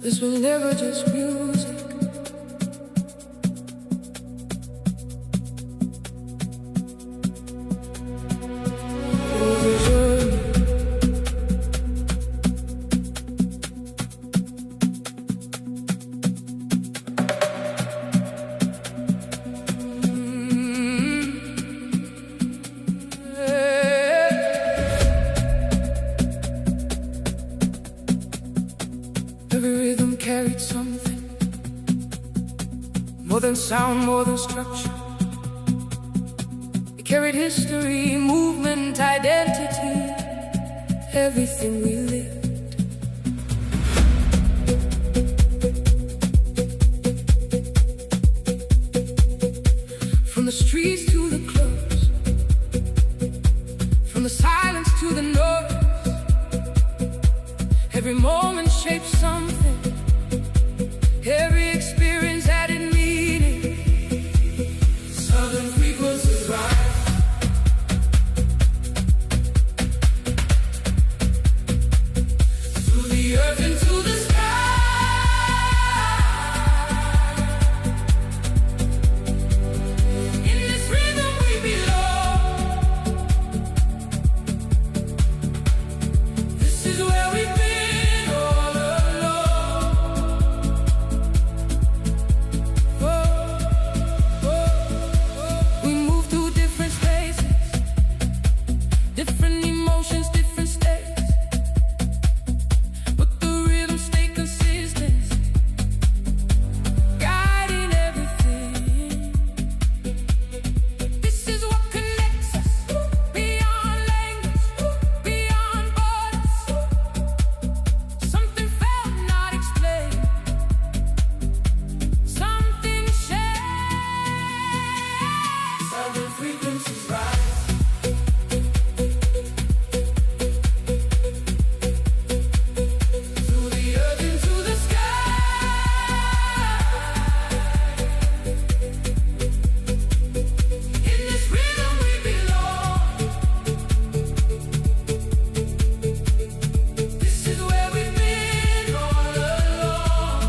This was never just music. It was a journey. Every rhythm carried something, more than sound, more than structure. It carried history, movement, identity, everything we lived. From the streets to the clubs, from the silence to the noise, every moment shaped something, every experience added meaning. Southern frequencies rise, through the earth into the sky. In this rhythm we belong. This is where we've been all along. We move through different spaces, different emotions, different states, but the rhythm stay consistent, guiding everything. This is what connects us, beyond language, beyond borders. Something felt, not explained. Something shared. Southern frequencies rise. Through the earth into the sky. In this rhythm we belong. This is where we've been all along.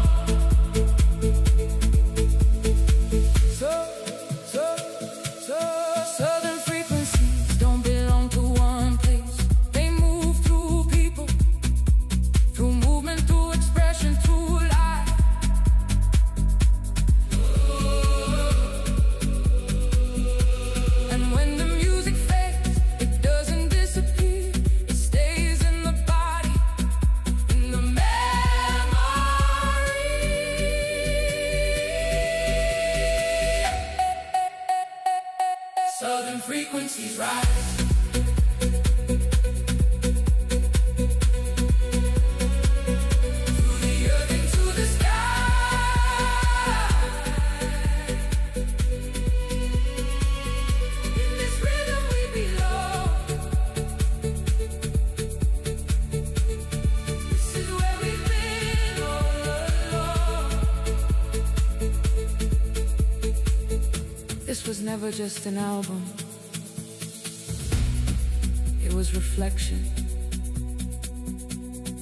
Southern frequencies don't belong to one place. They move through people, through movement, through expression, through life. And when the music fades, it doesn't disappear. It stays in the body, in the memory. Southern frequencies rise. Through the earth into the sky. In this rhythm we belong. This is where we've been all along. This was never just an album. It was reflection.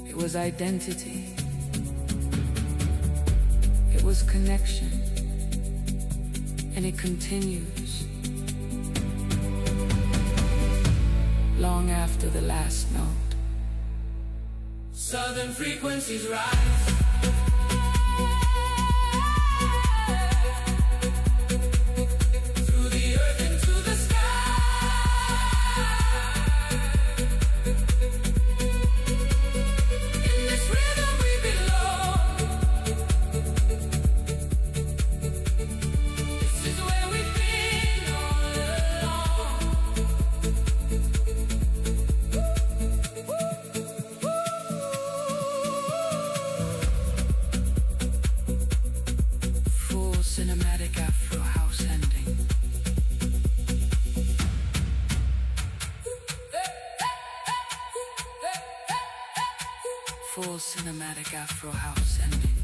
It was identity. It was connection. And it continues long after the last note. Southern frequencies rise. Through the earth into the sky. In this rhythm we belong. This is where we've been all along. Full cinematic Afro House ending. Full cinematic Afro House ending.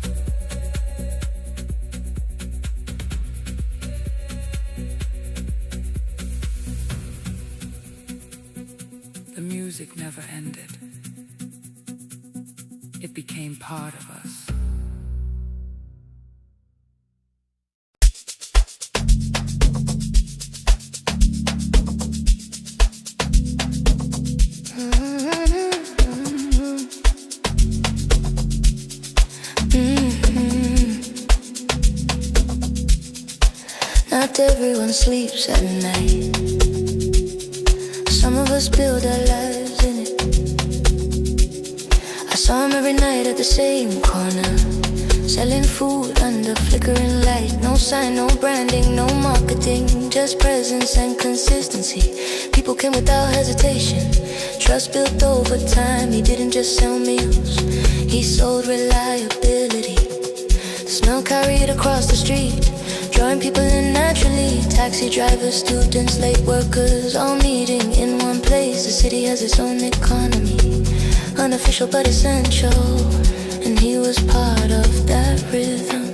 The music never ended. It became part of us. everyone sleeps at night. Some of us build our lives in it. I saw him every night at the same corner, selling food under flickering light. No sign, no branding, no marketing, just presence and consistency. People came without hesitation, trust built over time. He didn't just sell meals, he sold reliability. The smell carried across the street, drawing people in naturally. Taxi drivers, students, late workers, all meeting in one place. The city has its own economy, unofficial but essential, and he was part of that rhythm.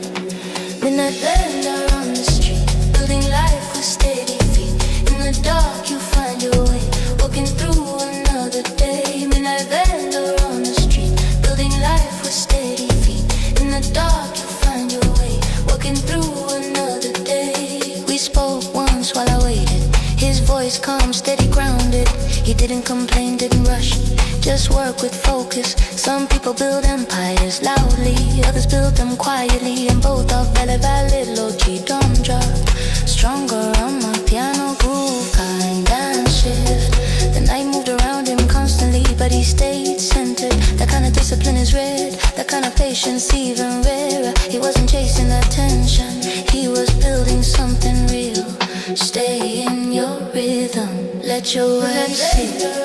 Midnight vendor on the street, building life with steady feet. In the dark you find your way, walking through another day. Midnight vendor on the street, building life with steady feet. In the dark you find your way, walking through another day. We spoke once while I waited, his voice calm, steady, grounded. He didn't complain, didn't rush, just work with focus. Some people build empires loudly, others build them quietly, and both are valid, low G drum drop. Stronger Amapiano groove, kind dance shift. The night moved around him constantly, but he stayed centered. That kind of discipline is rare, that kind of patience even rarer. He wasn't chasing attention, he was building something real. Stay in your rhythm, let your words sing.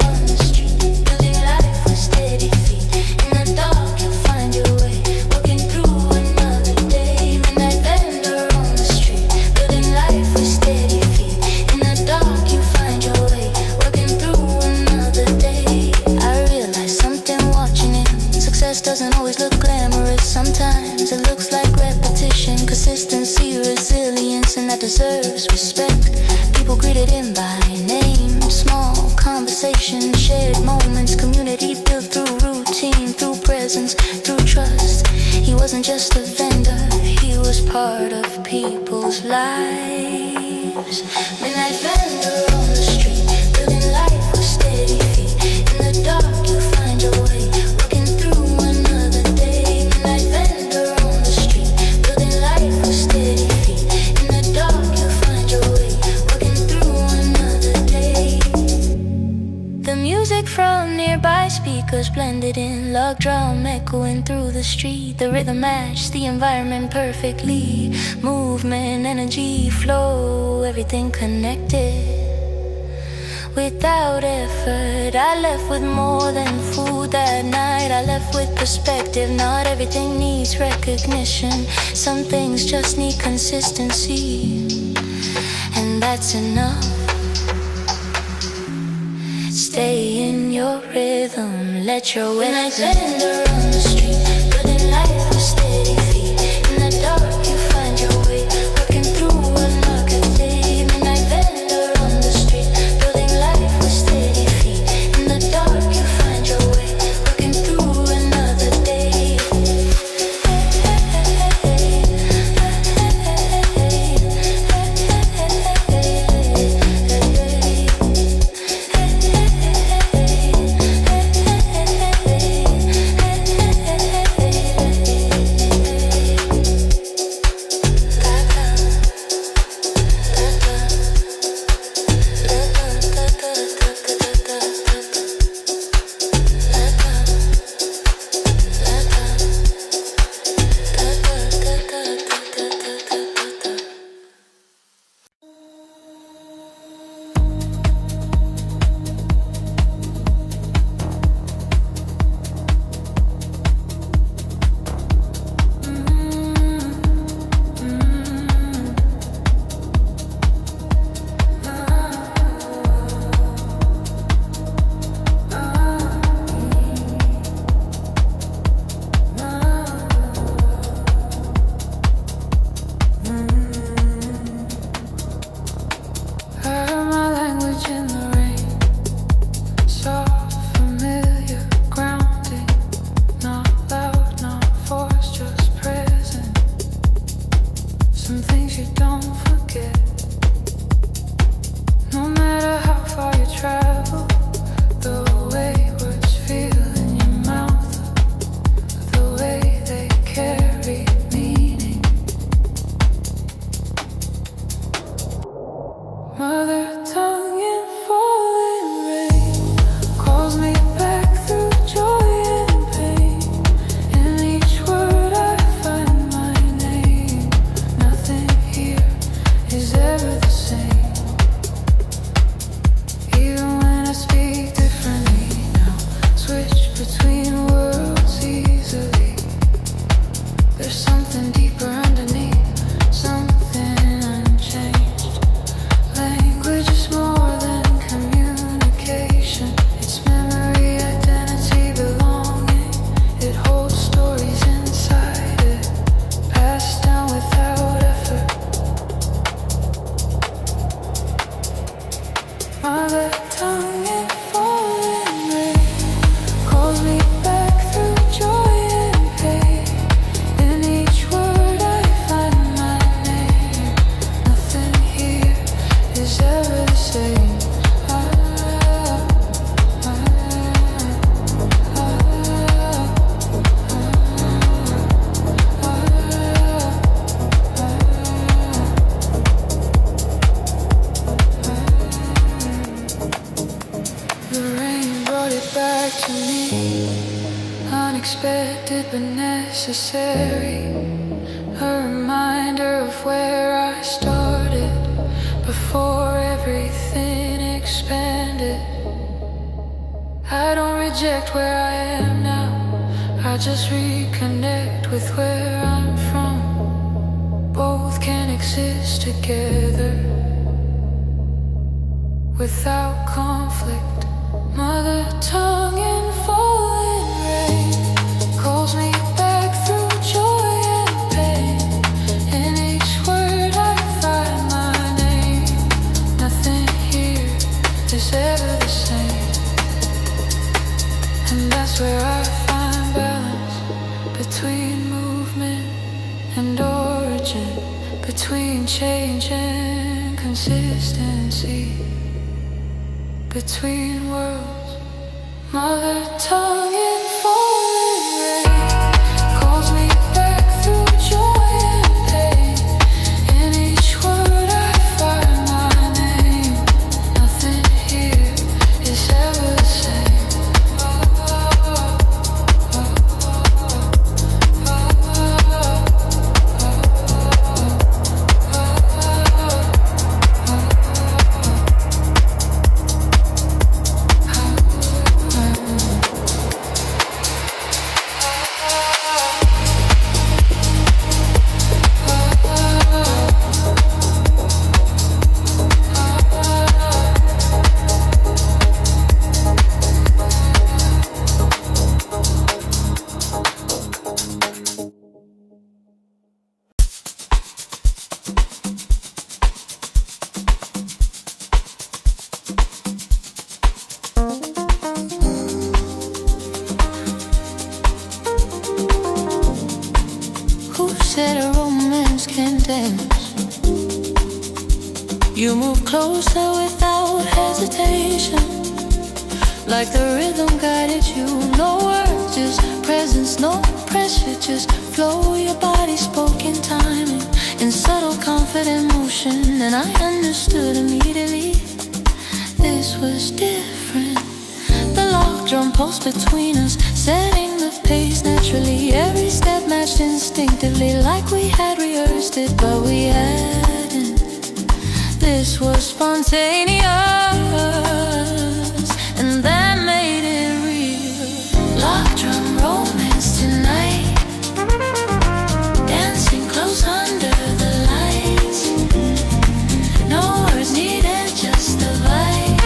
Steady feet. In the dark you find your way, walking through another day. Midnight vendor on the street, building life with steady feet. In the dark you find your way, walking through another day. I realized something watching him. Success doesn't always look glamorous. Sometimes it looks like repetition, consistency, resilience, and that deserves respect. People greeted him by name, small conversation, shared moments, community built through routine, through presence, through trust. He wasn't just a vendor, he was part of people's lives. Midnight vendor on the street, building life with steady feet. In the dark you find your way, walking through another day. Midnight vendor on the street, building life with steady feet. In the dark you find your way, walking through another day. The music from nearby speakers blended in, log drum echoing through the street. The rhythm matched the environment perfectly. Movement, energy, flow, everything connected. Without effort, I left with more than food that night. I left with perspective. Not everything needs recognition, some things just need consistency, and that's enough. Stay in your rhythm, let your midnight vendor on the street, building life with steady feet. In the dark you find your way, walking through another day. Midnight vendor on the street, building life with steady feet. In the dark you find your way, walking through another day. is ever the same. Back to me, unexpected but necessary. A reminder of where I started before everything expanded. I don't reject where I am now, I just reconnect with where I'm from. Both can exist together without conflict. Mother tongue in falling rain calls me back through joy and pain. In each word I find my name. Nothing here is ever the same. And that's where I find balance between movement and origin, between change and consistency, between worlds. Mother tongue in falling rain calls me back through joy and pain. In each word I find my name. Nothing here is ever the same. You move closer without hesitation, like the rhythm guided you. No words, just presence, no pressure, just flow. Your body spoke in timing, in subtle, confident motion. And I understood immediately, this was different. The lock drum pulse between us, setting the pace naturally. Every step matched instinctively, like we had rehearsed it, but we hadn't. This was spontaneous, and that made it real. Lock drum romance tonight, dancing close under the lights. No words needed, just the vibe.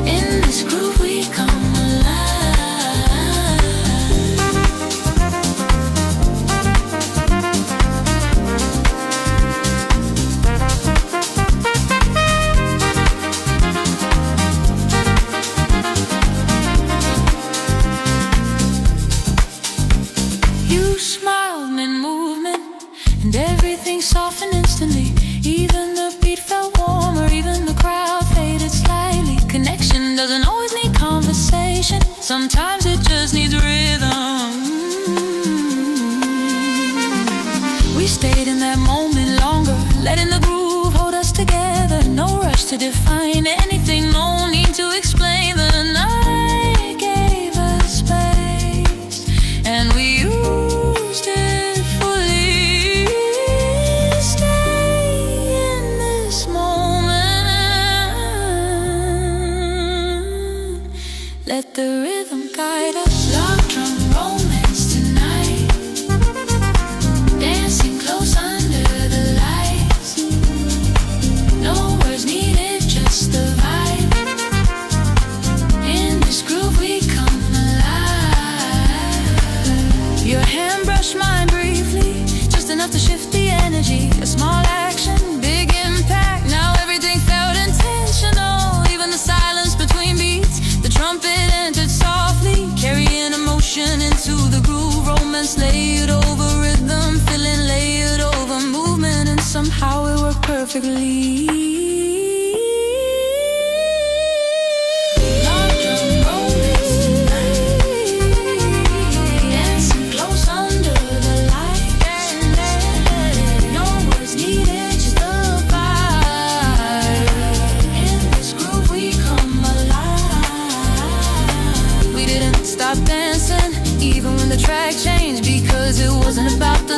In this groove we come alive. Softened instantly. Even the beat felt warmer, even the crowd faded slightly. Connection doesn't always need conversation, sometimes it just needs rhythm. We stayed in that moment longer, letting the groove hold us together. No rush to define anything, no need to explain. The night gave us space, and we used it fully. Let the rhythm guide us. Lock drum romance tonight, dancing close under the lights. No words needed, just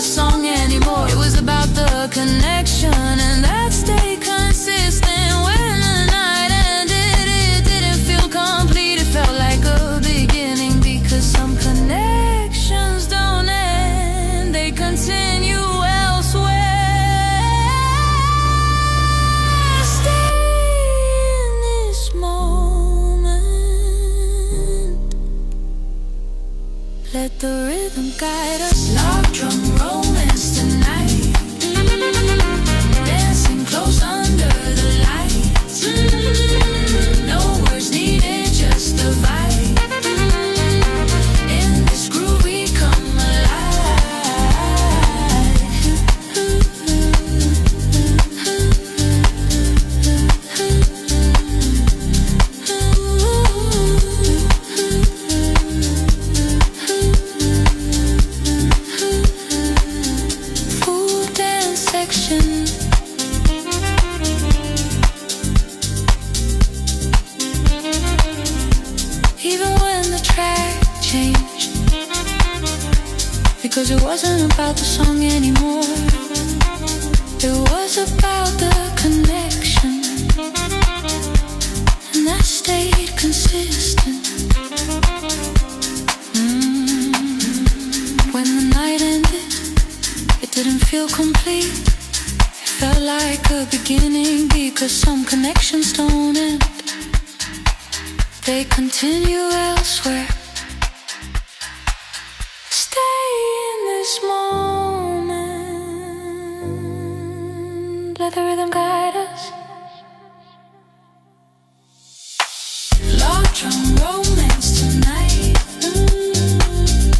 Song anymore. It was about the connection, and that stayed consistent. When the night ended, it didn't feel complete. It felt like a beginning, because some connections don't end, they continue elsewhere. Stay in this moment, let the rhythm guide us. Lock drum romance tonight, dancing close under the lights. No words needed, just the vibe. In this groove we come alive. Because it wasn't about the song anymore, it was about the connection, and that stayed consistent. When the night ended, it didn't feel complete. It felt like a beginning, because some connections don't end, they continue elsewhere. Let the rhythm guide us. Lock drum romance tonight,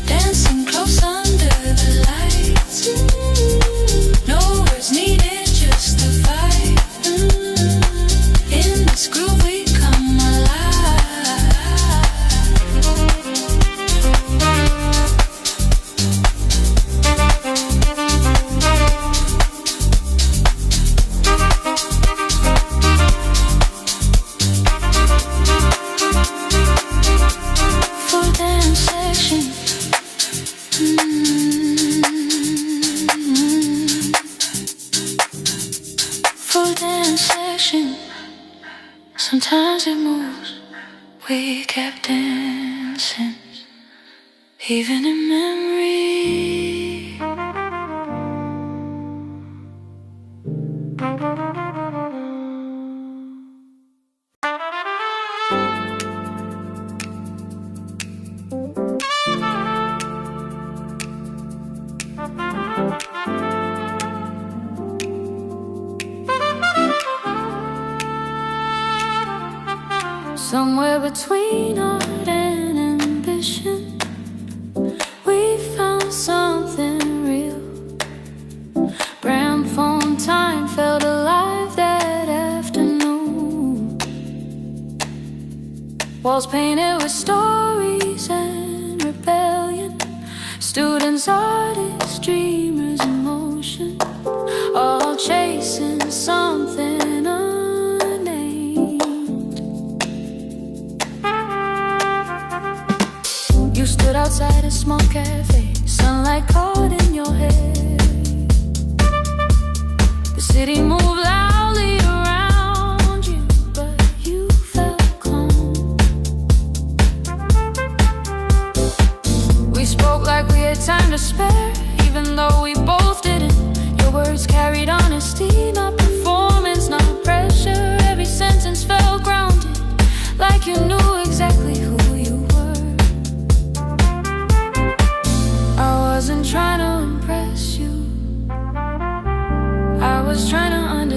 dancing close under the lights. No words needed, just the vibe. In this groove we come sometimes it moves, we kept dancing, even in memory. Somewhere between art and ambition, we found something real. Gramophone time felt alive that afternoon. Walls painted with stories and rebellion, students, artists, dreamers, emotion, all chasing something outside a small cafe, sunlight caught in your hair. The city moved loudly around you, but you felt calm. We spoke like we had time to spare, even though we both didn't. Your words carried honesty, not performance, not pressure. Every sentence felt grounded, like you knew exactly who you were. I wasn't trying to impress you, I was trying to understand.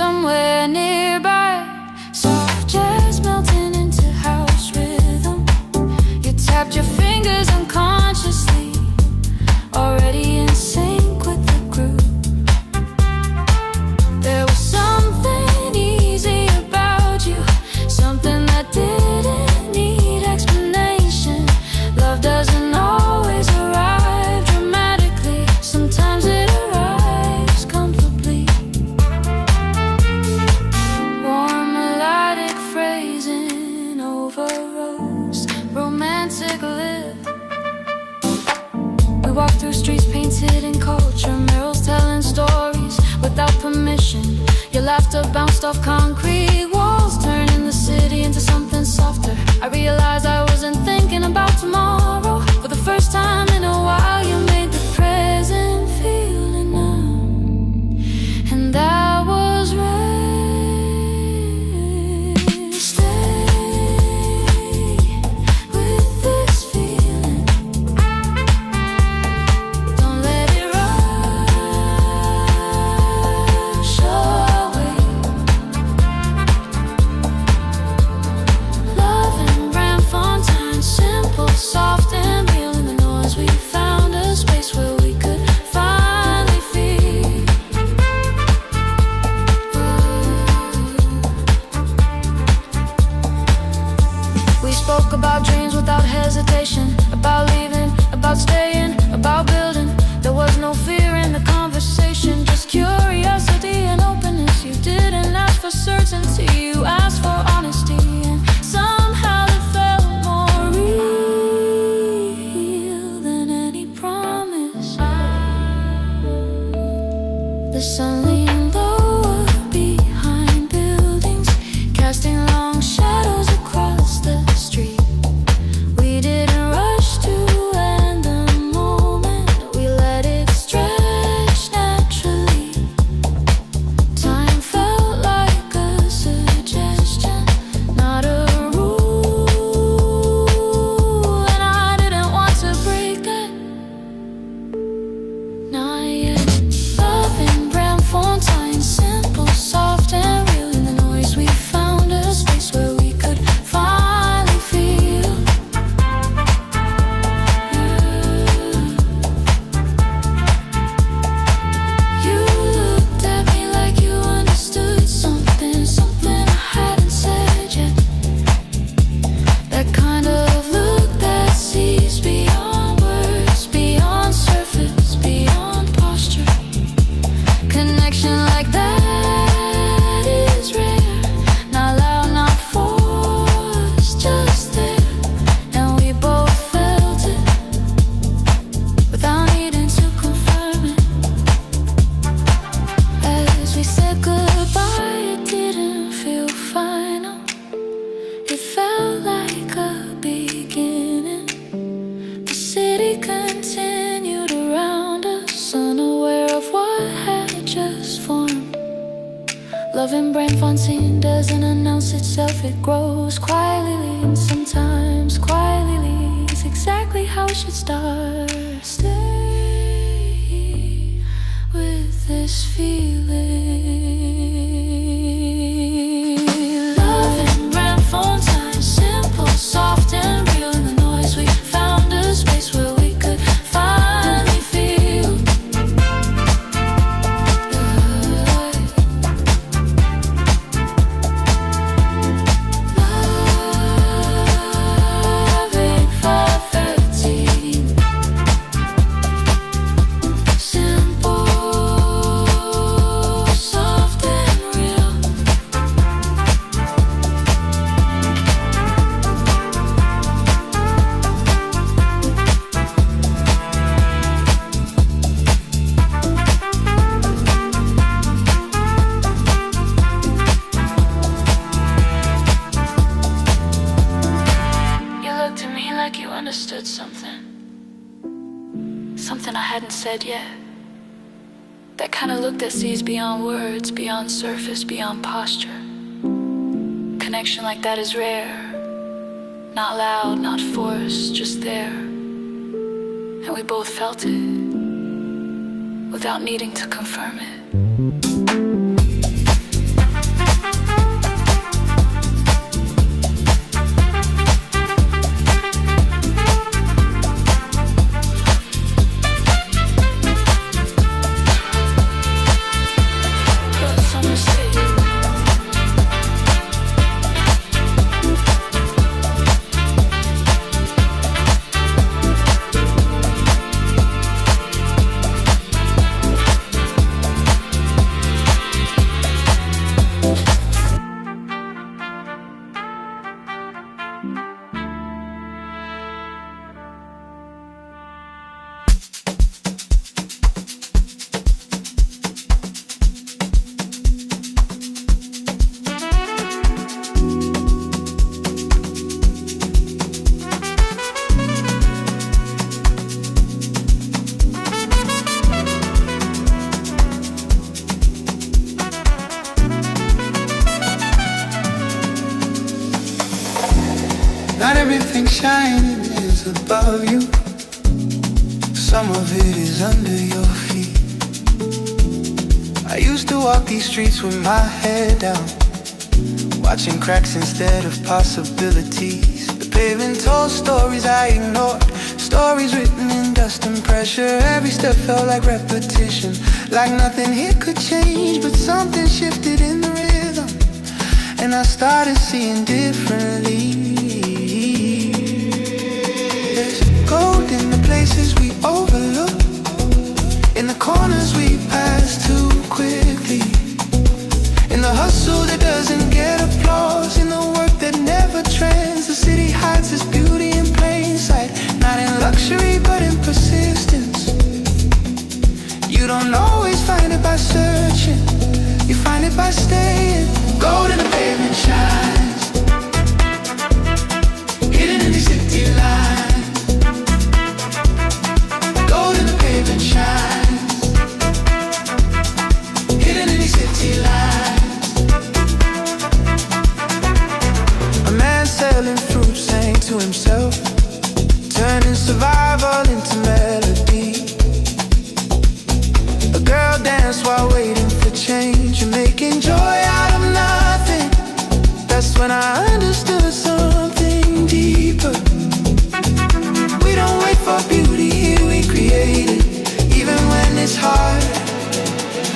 somewhere nearby. Soft jazz melting into house rhythm. You tapped your fingers unconsciously, already in sync with the groove. There was something easy about you, something that didn't need explanation. Love doesn't always arrive dramatically, sometimes it arrives comfortably. Warm melodic phrasing over rose, romantic lip. We walked through streets painted in culture, murals telling stories without permission. Your laughter bounced off concrete walls, turning the city into something softer. I realized I wasn't thinking about tomorrow. For the first time in a while, you made the present feel enough, and that was right. Stay with this feeling. Don't let it rush away. Love and brand fontaine, simple, soft and real. In the noise we found a space where we could finally feel. We spoke about dreams without hesitation, about leaving, about staying, about building. There was no fear in the conversation, just curiosity and openness. You didn't ask for certainty, you asked for honesty, and somehow it felt more real than any promise. The sun leaned lower behind buildings, casting long shadows across the street. We didn't rush to end the moment, we let it stretch naturally. Time felt like a suggestion, not a rule, and I didn't want to break that. Not yet. Love and brand fontaine, simple, soft and real. In the noise we found a space where we could finally feel. You looked at me like you understood something, something I hadn't said yet. That kind of look that sees beyond words, beyond surface, beyond posture. Connection like that is rare, not loud, not forced, just there. And we both felt it without needing to confirm it. As we said goodbye, it didn't feel final. It felt like a beginning. The city continued around us, unaware of what had just formed. Love and brand fontaine doesn't announce itself, it grows quietly, and sometimes quietly leaves exactly how it should start. Stay with this feeling. Love and brand fontaine, simple, soft and real. In the noise we found a space where we could finally feel. Loving 513, simple, soft and real. You looked at me like you understood something, something I hadn't said yet. That kind of look that sees beyond words, beyond surface, beyond posture. Connection like that is rare, not loud, not forced, just there. And we both felt it without needing to confirm it. shining is above you. Some of it is under your feet. I used to walk these streets with my head down, watching cracks instead of possibilities. The pavement told stories I ignored, stories written in dust and pressure. Every step felt like repetition, like nothing here could change. But something shifted in the rhythm, and I started seeing differently. There's gold in the places we overlook, in the corners we pass too quickly, in the hustle that doesn't get applause, in the work that never trends. The city hides its beauty in plain sight, not in luxury but in persistence. You don't always find it by searching, you find it by staying. Gold in the pavement shines, hidden in these city lines. Gold in the pavement shines, hidden in these city lines. A man selling fruit sang to himself, turning survival into melody. A girl danced while waiting for change, and making joy out of nothing. That's when I understood something deeper. We don't wait for beauty here, we create it, even when it's hard.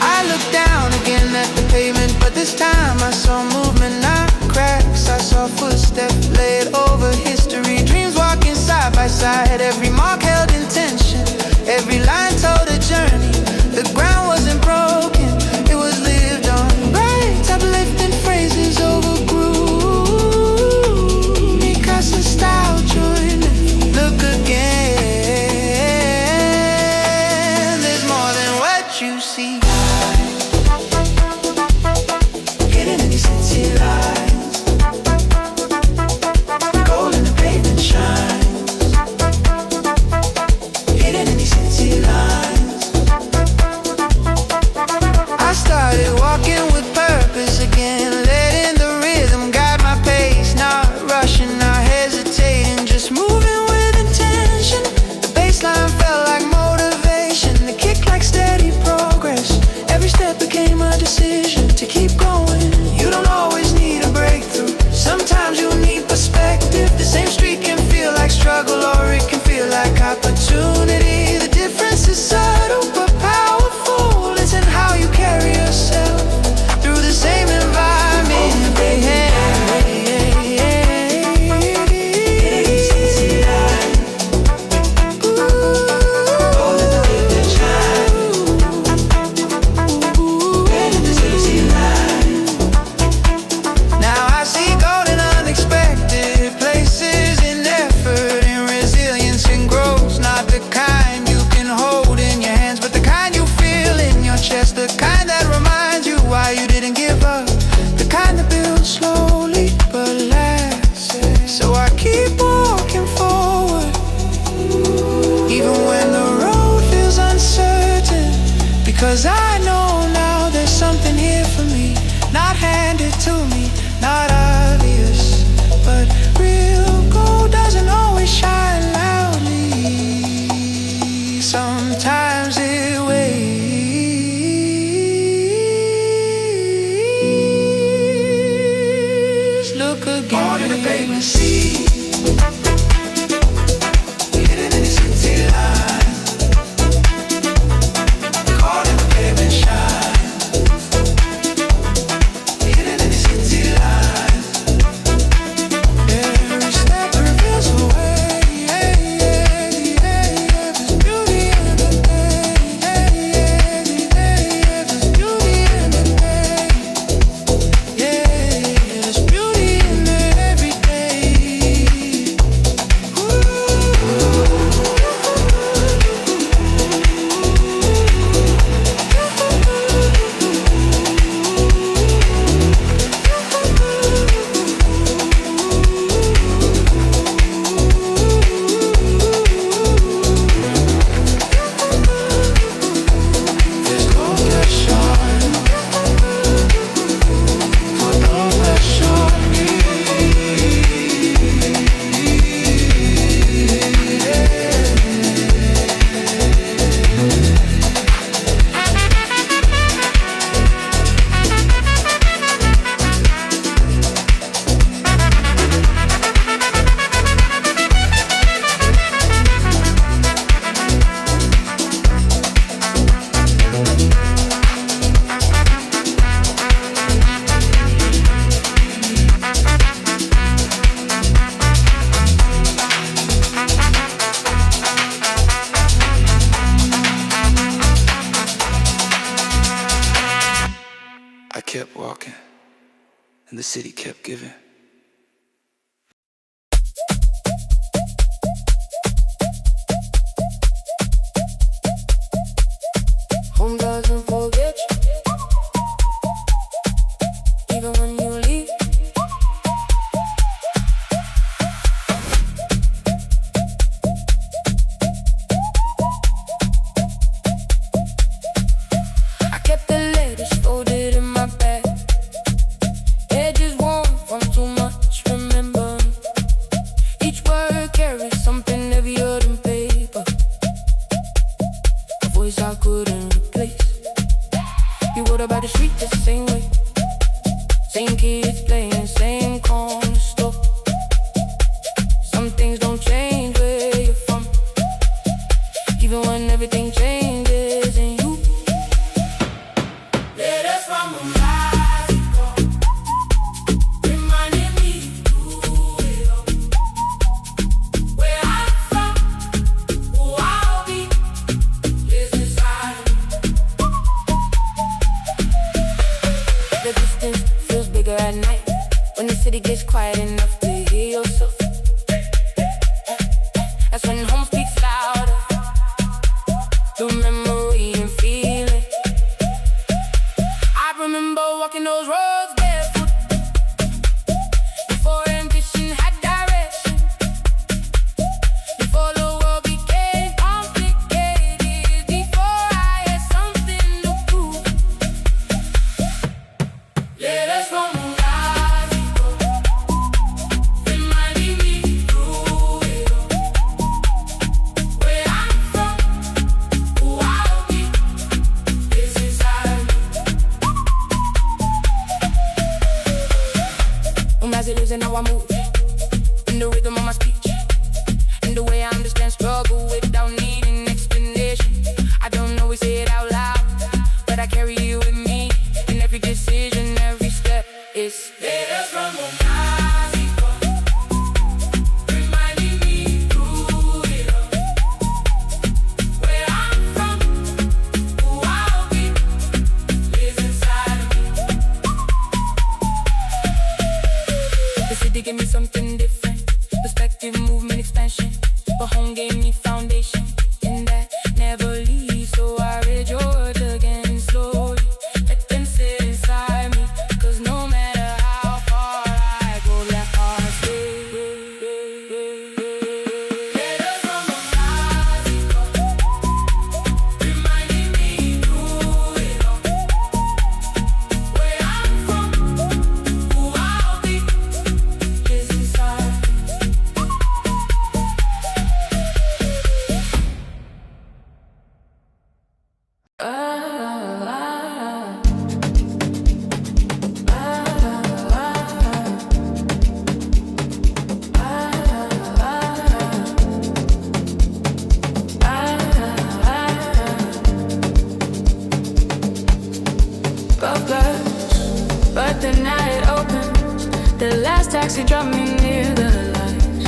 I looked down again at the pavement, but this time I saw movement, not cracks. I saw footsteps laid over history, dreams walking side by side. Every mark held intention, every line told a journey. The ground wasn't broken, it was lived on. Bright, uplifting phrases overgrew. Because style joined it. Look again, there's more than what you see. Hidden in these city lines, gold in the pavement shines. Hidden in these city lines. I started walking with purpose again, letting the rhythm guide my pace. Not rushing, not hesitating, just moving with intention. The bassline felt like motivation, the kick like steady progress. Every step became a decision to keep going. You don't always need a breakthrough, sometimes you need perspective. The same street can feel like struggle, or it can feel like opportunity. The difference is subtle but powerful. It's in how you carry yourself through the same environment. Now I see gold in unexpected places, in effort, in resilience, in growth. Not the kind you can hold in your hands, but the kind you feel in your chest. The kind that reminds you why you didn't give up. The kind that builds slowly but lasts. So I keep walking forward, even when the road feels uncertain. Because I know now there's something here for me, not handed to me, not obvious, but real gold doesn't always shine loudly. Sometimes it waits. Look again. Born in the pavement sea, hidden in the city line. Caught in the pavement shine, hidden in the city line. Every step reveals a way. There's beauty in the day. There's beauty in the day. Yeah, there's beauty in the everyday. kept walking, and the city kept giving. Home doesn't forget you, even when you leave. I kept the letters folded in my bag. Edges worn from too much remembering. Each word carries something heavier than paper. A voice I couldn't replace. You wrote about the street the same way. Same kids playing, same corner store. Some things don't change where you're from, even when everything changes in you. Letters from a Mexico, reminding me through it all. Where I'm from, who I'll be, is inside of me. The distance feels bigger at night, when the city gets quiet enough to hear yourself. That's when home speaks louder, through memory and feeling. I remember walking those roads barefoot, before ambition had direction, before the world became complicated, before I had something to prove. Letters from Mexico, reminding me through it all. Where I'm from, who I'll be, is inside me. As it lives and how I move, in the rhythm of my speech, in the way I understand struggle without needing explanation. I don't always say it out loud, but I carry it with me in every decision, every step. It's letters from Mexico, reminding me through it all. Where I'm from, who I'll be, lives inside of me. The city gave me something different, perspective, movement, expansion. But home gave me foundation, and that never leaves. So I read your words again slowly, let them sit inside me. Cause no matter how far I go, that far I stay. Letters from Mexico, reminding me through it all. Where I'm from, who I'll be, is inside me. But the night opens, the last taxi dropped me near the lights,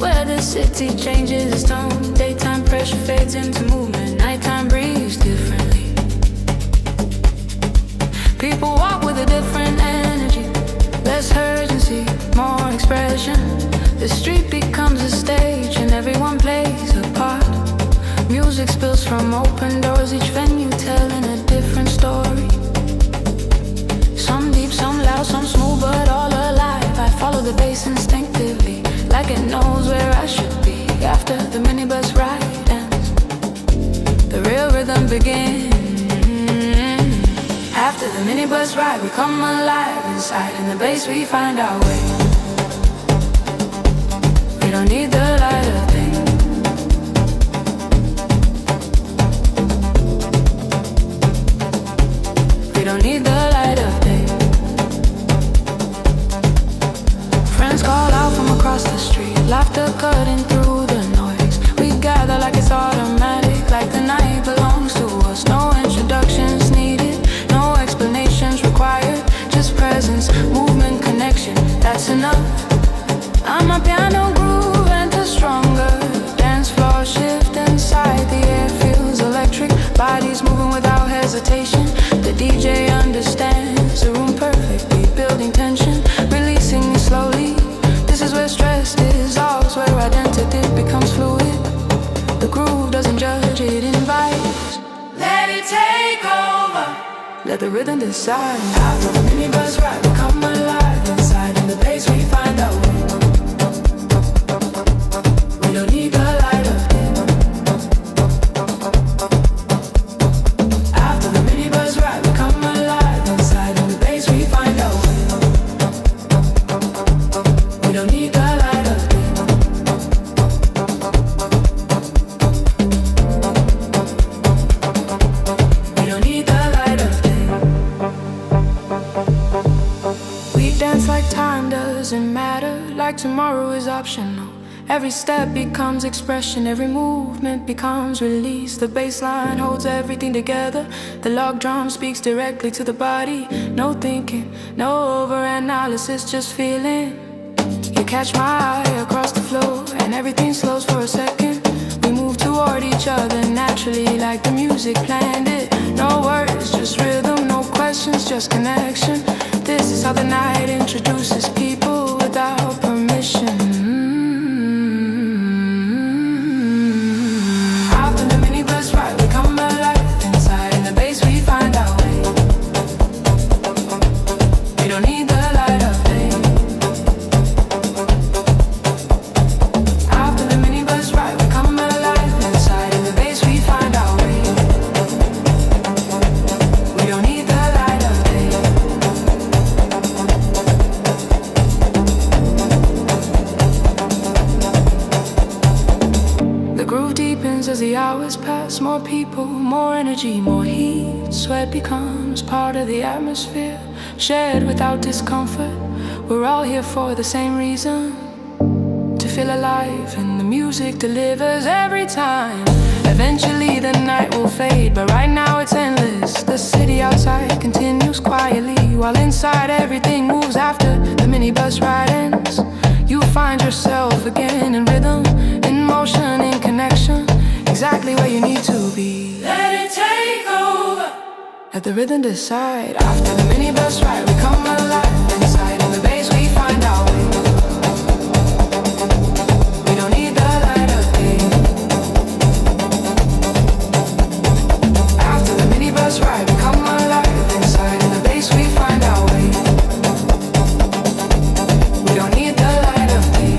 where the city changes its tone. Daytime pressure fades into movement, nighttime breathes differently. People walk with a different energy, less urgency, more expression. The street becomes a stage and everyone plays a part. Music spills from open doors, each venue telling a different story. Some deep, some loud, some smooth, but all alive. I follow the bass instinctively, like it knows where I should be. After the minibus ride ends, the real rhythm begins. After the minibus ride, we come alive inside. In the bass we find our way. We don't need the lighter thing. We don't need the lighter thing. Friends call out from across the street, laughter cutting through the noise. We gather like it's automatic, like the night belongs to us. No introductions needed, no explanations required, just presence, movement, connection, that's enough. Amapiano groove enter stronger, dance floor shift inside. The air feels electric, bodies moving without hesitation. The DJ understands the room perfectly, building tension, releasing me slowly. This is where stress dissolves, where identity becomes fluid. The groove doesn't judge, it invites. Let it take over. Let the rhythm decide. After the minibus ride, we come alive inside. In the bass we find our way. We don't need the light of day. After the minibus ride, we come alive inside. In the bass we find our way. We don't need the light of day. We don't need the light of day. We dance like time doesn't matter, like tomorrow is optional. Every step becomes expression, every movement becomes release. The bass line holds everything together. The log drum speaks directly to the body. No thinking, no overanalysis, just feeling. You catch my eye across the floor, and everything slows for a second. We move toward each other naturally, like the music planned it. No words, just rhythm, no questions, just connection. This is how the night introduces people without permission. After the minibus ride, we come alive inside. In the bass, we find our way. We don't need the light of day. After the minibus ride, we come alive inside. In the bass, we find our way. We don't need the light of day. The groove deepens as the hours pass. More people, more energy, more heat. Sweat becomes part of the atmosphere, shared without discomfort. We're all here for the same reason, to feel alive, and the music delivers every time. Eventually the night will fade, but right now it's endless. The city outside continues quietly, while inside everything moves after the minibus ride ends. You find yourself again in rhythm, in motion, in connection, exactly where you need to be. Let it take over. Let the rhythm decide. After the minibus ride, we come alive inside. In the bass, we find our way. We don't need the light of day. After the minibus ride, we come alive inside. In the bass, we find our way. We don't need the light of day.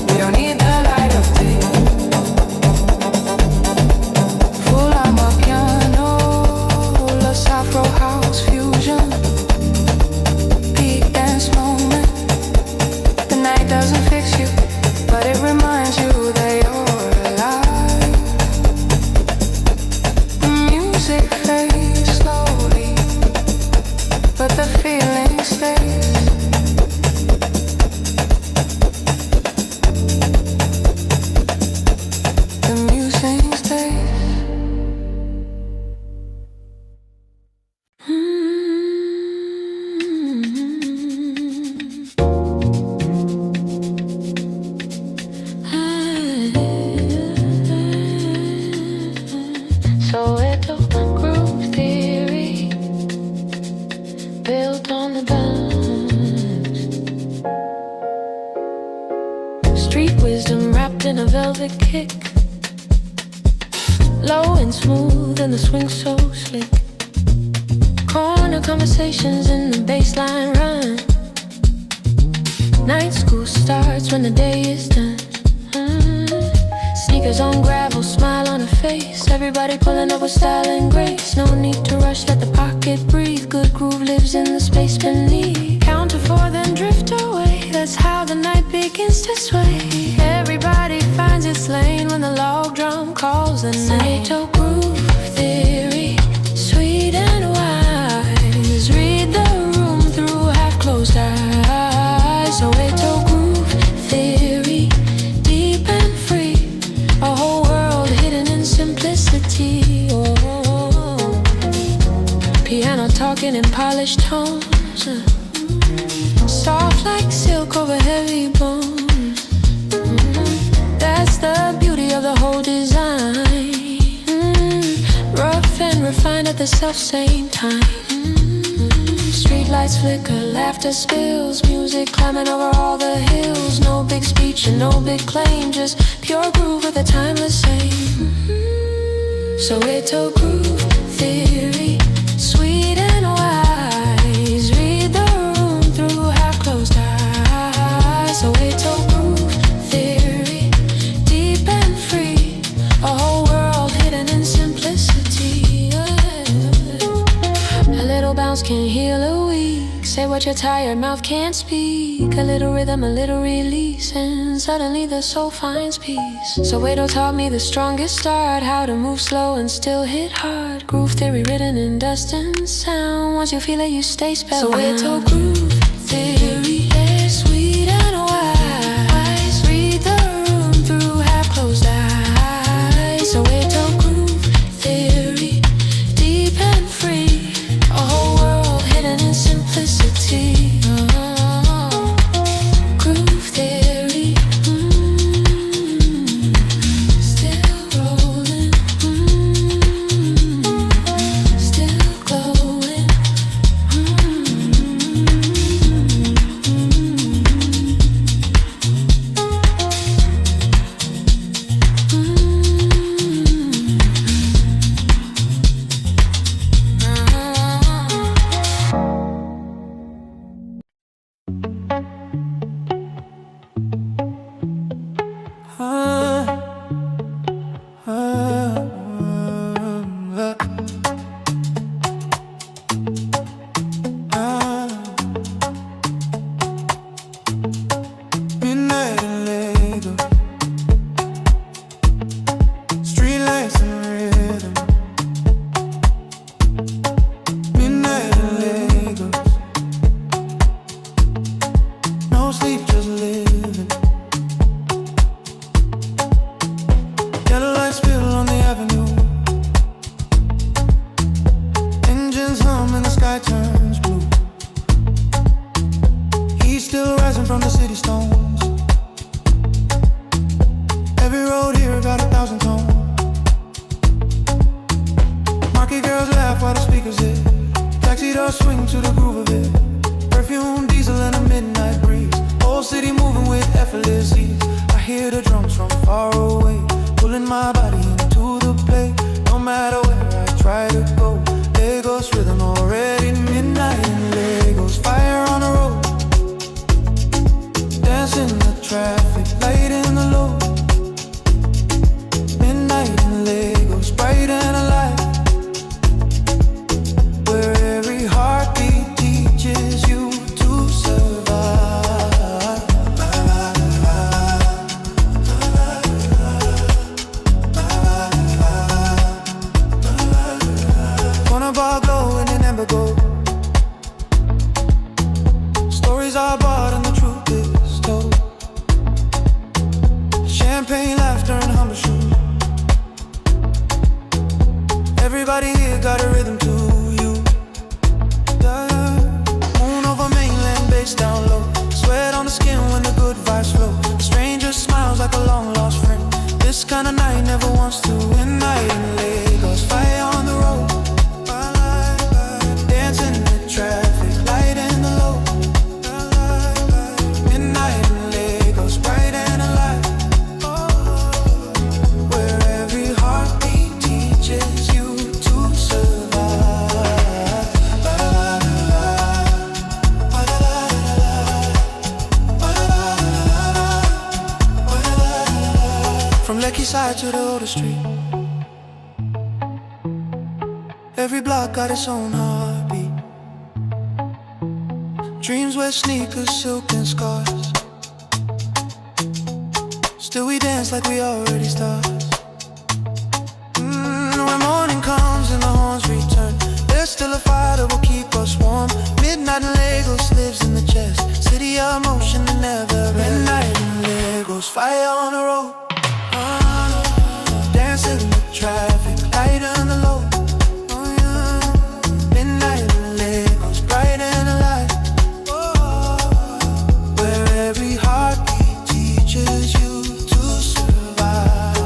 We don't need the light of day. Full Amapiano, plus Afro House fusion. Peak dance moment. The night doesn't fix you, but it reminds you that you're alive. The music fades slowly, but the feeling stays. The music stays. Soweto groove theory, built on the vibes. Street wisdom wrapped in a velvet kick, low and smooth and the swing so slick. Corner conversations in the baseline run. Night school starts when the day is done. Sneakers on gravel, smile on her face. Everybody pulling up with style and grace. No need to rush, let the pocket breathe. Good groove lives in the space beneath. Count to four, then drift away. That's how the night begins to sway. Everybody finds its lane when the log drum calls the name. Soweto groove theory, sweet and wise. Read the room through half-closed eyes. Soweto groove theory, deep and free. A whole world hidden in simplicity. Oh, piano talking in polished tones, soft like silk over heavy bones. at the self-same time. Street lights flicker, laughter spills, music climbing over all the hills. No big speech and no big claim, just pure groove with a timeless same. Soweto groove theory, sweet and wise. Read the room through half-closed eyes. Soweto groove theory, deep and free, a whole world hidden in simplicity. A little bounce can heal a week. Say what your tired mouth can't speak. A little rhythm, a little release, and suddenly the soul finds peace. Soweto taught me the strongest start, how to move slow and still hit hard. Groove theory written in dust and sound. Once you feel it, you stay spellbound. Soweto groove theory, yeah, sweet and wise. Read the room through half-closed eyes. Soweto groove theory, deep and free, a whole world hidden in simplicity. Groove theory, still rolling, still glowing. Midnight in Lagos, streetlights and rhythm. Midnight in Lagos, no sleep, just living. Yellow lights spill on the avenue, engines hum and the sky turns blue. He's still rising from the city stones. Every road here got 1,000 tones. Market girls laugh while the speakers hit. Taxi doors swing to the groove of it. Perfume, diesel, and a midnight breeze. Whole city moving with effortless ease. I hear the drums from far away, pulling my body into the play. No matter where I try to go, Lagos rhythm already. Midnight in Lagos, fire on the road, dance in the traffic, light in the low. Midnight in Lagos, bright and alive, where every heartbeat teaches you to survive. Corner bar glowing in amber gold. Stories are bought and the truth is told. Champagne, laughter, and humble shoes. Everybody here got a rhythm to you. Yeah. Moon over mainland, bass down low. Sweat on the skin when the good vibes flow. Stranger smiles like a long lost friend. This kind of night never wants to end. Night in Lagos, fire on the road, dancing in the traffic, light in the low. Midnight in Lagos, bright and alive, where every heartbeat teaches you to survive. From Lekki side to the older street, every block got its own heartbeat. Dreams wear sneakers, silk and scars. Still we dance like we already stars. When morning comes and the horns return, there's still a fire that will keep us warm. Midnight in Lagos lives in the chest, city of motion and never. Midnight in Lagos, fire on the road, dancing in the traffic, light on the low. Midnight in Lagos, bright and alive, where every heartbeat teaches you to survive.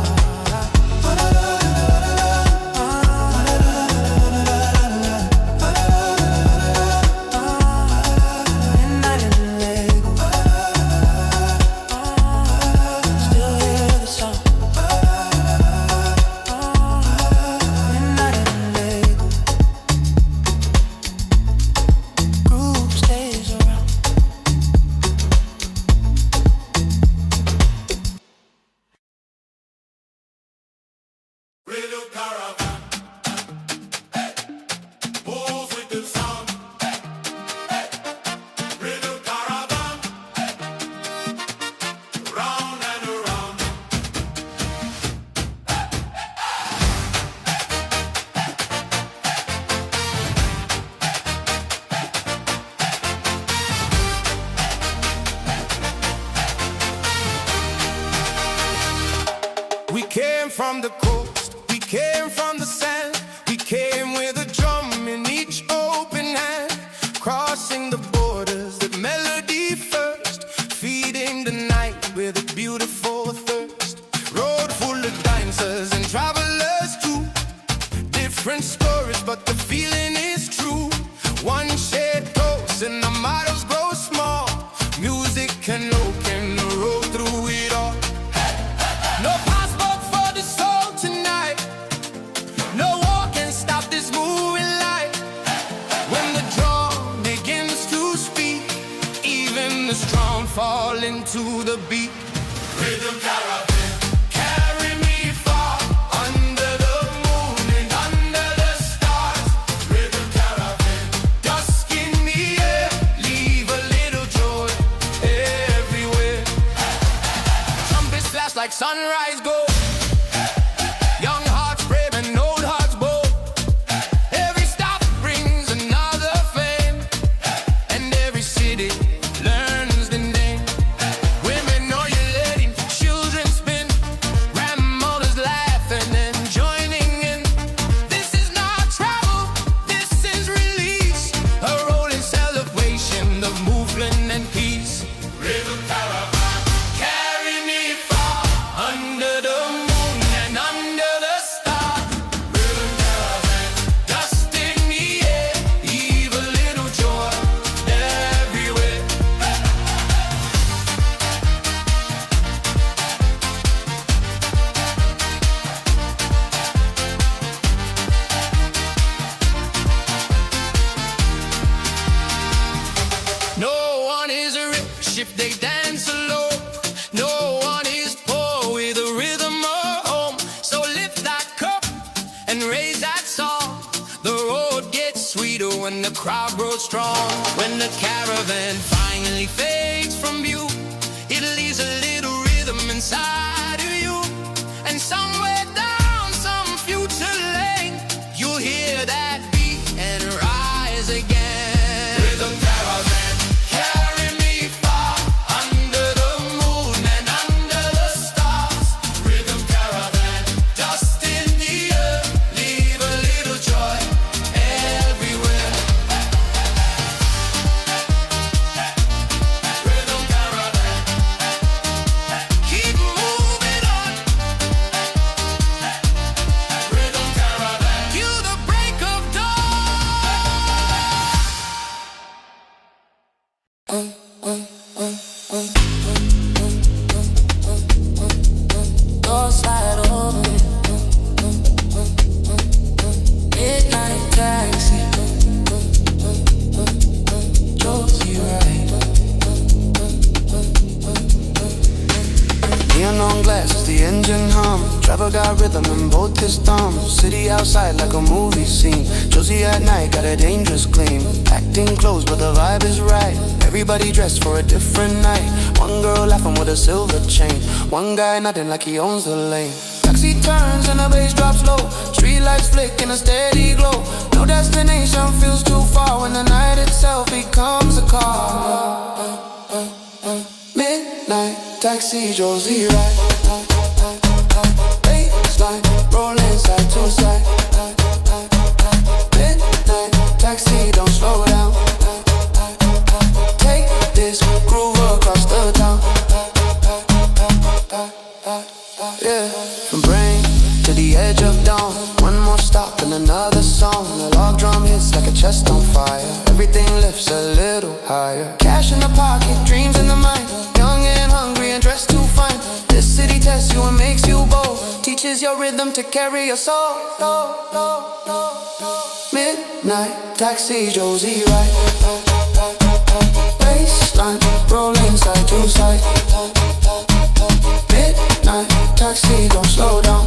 We came from the coast, we came from the sand. We came with a drum in each open hand, crossing the borders, that melody first, feeding the night with a beautiful thirst. Road full of dancers and travelers too, different stories but the feeling is true. One shared toast and the mottos grow small. Music can open the road through it all. No passport for the soul tonight, no war can stop this moving light. When the drum begins to speak, even the strong fall into the beat. Rhythm caravan, carry me far under the moon and under the stars. Rhythm caravan, dusk in the air, leave a little joy everywhere. Trumpets flash like sunrise gold, young hearts brave and old hearts bold. Every stop brings another flame, and every city learns the name. Women know you're letting children spin, grandmothers laughing and joining in. This is not travel, this is release, a rolling celebration of movement and peace. Rhythm caravan, carry me far under the moon and under the stars. Rhythm caravan, dust in the air, leave a little joy everywhere. No one is rich if they dance alone. No one is poor with a rhythm of home. So lift that cup and raise that song. The road gets sweeter when the crowd grows strong. When the caravan finally fades from view, it leaves a little rhythm inside of you. And somewhere down some future lane, you'll hear that beat and rise again. Rhythm caravan, carry me far under the moon and under the stars. Rhythm caravan, dust in the air, leave a little joy everywhere. Rhythm caravan, keep moving on. Rhythm caravan, till the break of Door slide open, midnight taxi, Josie ride. Neon glasses, the engine hum. Driver got rhythm in both his thumbs. City outside like a movie scene. Josie at night got a dangerous gleam. Acting close but the vibe is right. Everybody dressed for a different night. One girl laughing with a silver chain. One guy nodding like he owns the lane. Taxi turns and the bass drops low. Street lights flick in a steady glow. No destination feels too far when the night itself becomes a car. Midnight taxi, Josie ride. Baseline rolling side to side. Midnight taxi, don't slow down. Take this groove across the town. Yeah, from brain to the edge of dawn. One more stop and another song. The log drum hits like a chest on fire. Everything lifts a little higher. Cash in the pocket, dreams in the mind. Young and hungry and dressed too fine. This city tests you and makes you bold. Teaches your rhythm to carry your soul. Midnight taxi, Josie ride. Baseline rolling side to side. Midnight taxi, don't slow down.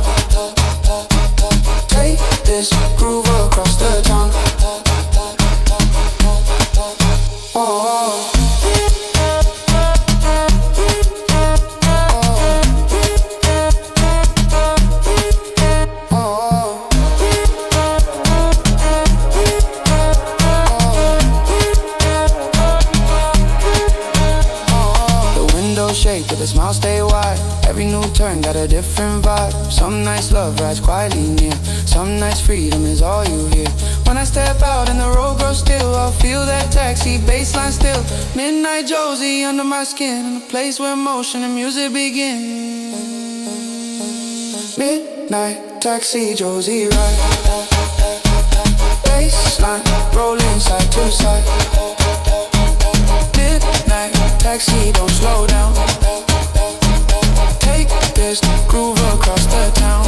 Take this groove across the town. Oh. Shake, but the smile stay wide. Every new turn, got a different vibe. Some nights love rides quietly near, some nights freedom is all you hear. When I step out and the road grows still, I'll feel that taxi bassline still. Midnight Josie under my skin, in a place where motion and music begin. Midnight taxi Josie ride, bassline rolling side to side. Midnight taxi, don't slow down. Take this groove across the town.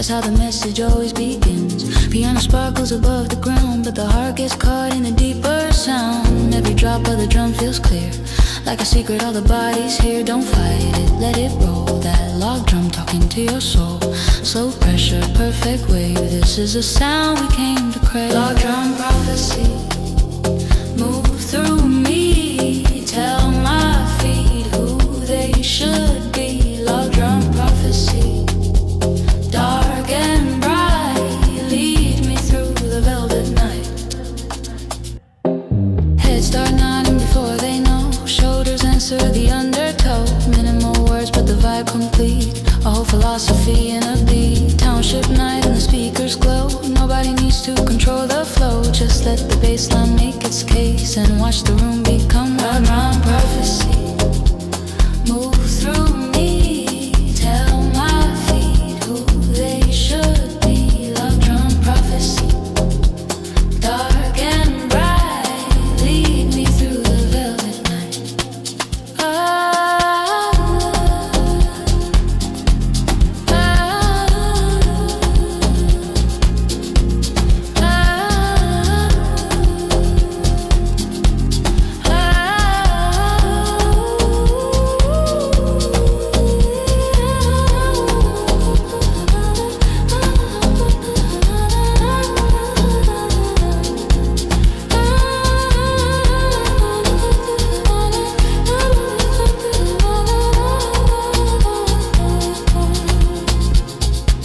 How the message always begins. Piano sparkles above the ground, but the heart gets caught in a deeper sound. Every drop of the drum feels clear, like a secret all the bodies hear. Don't fight it, let it roll. That log drum talking to your soul. Slow pressure, perfect wave. This is the sound we came to crave. Log drum prophecy, move through me. Tell my feet who they should be. Log drum prophecy, dark and bright, lead me through the velvet night. Heads start nodding before they know, shoulders answer the undertow. Minimal words but the vibe complete, a whole philosophy in a beat. Township night and the speakers glow, nobody needs to control the flow. Just let the bassline make its case and watch the room become one round prophecy. Move through me, tell my feet who they should be. Love drum prophecy, dark and bright, lead me through the velvet night.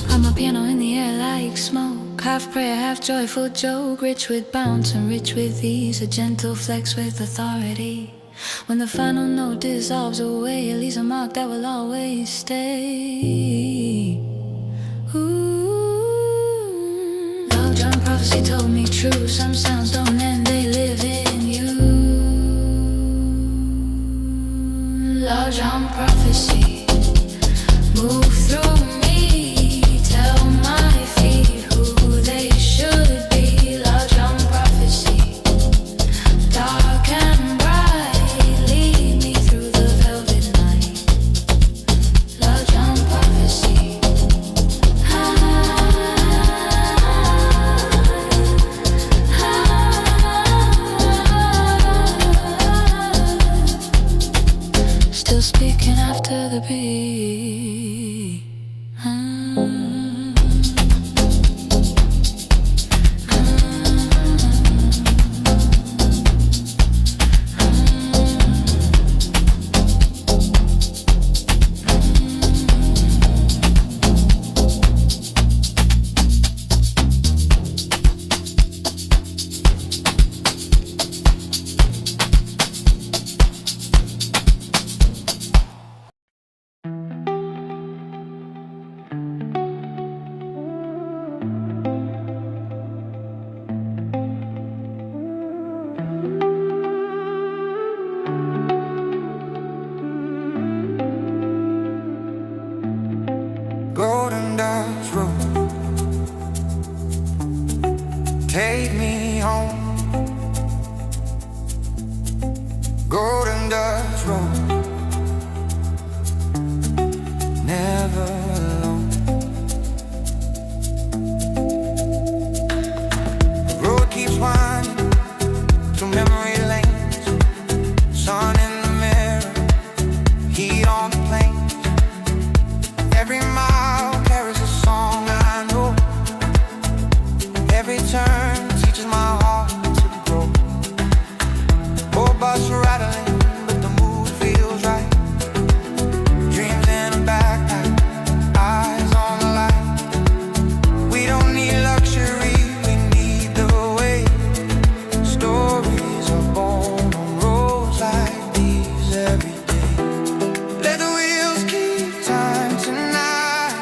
Amapiano in the air like smoke, half prayer, half joyful joke. Rich with bounce and rich with ease, a gentle flex with authority. When the final note dissolves away, it leaves a mark that will always stay. Ooh. Love drum prophecy told me true, some sounds don't end, they live in you. Love drum prophecy, move through me, tell my feet who they should be. Love drum prophecy, dark and bright, lead me through the velvet night. Love drum prophecy, still speaking after the Take me home, golden dust road, never alone. The road keeps winding through memory lanes, sun in the mirror, heat on the plains. Every mile carries a song I know, every turn teaches my heart to grow. Old bus rattling, but the mood feels right. Dreams in a backpack, eyes on the light. We don't need luxury, we need the way. Stories are born on roads like these every day. Let the wheels keep time tonight.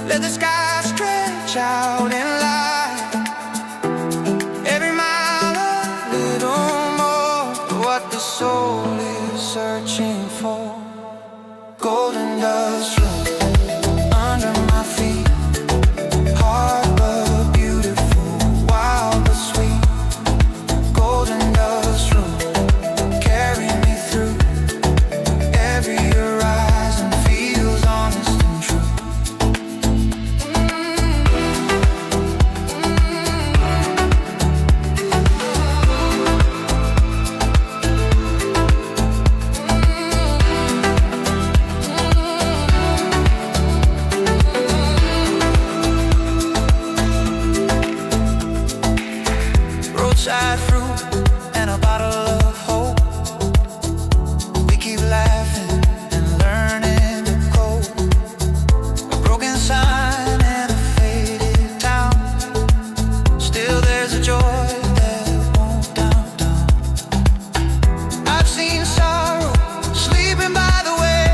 Let the sky stretch out in light. Every mile a little more, what the soul is searching for. Golden dust road under my feet, hard but beautiful, wild but sweet. Golden dust road, carry me through. Every horizon feels honest and true. Roadside fruit and a bottle of hope. We keep laughing and learning to cope. A broken sign and a faded town. Still there's a joy that won't down. I've seen sorrow sleeping by the way.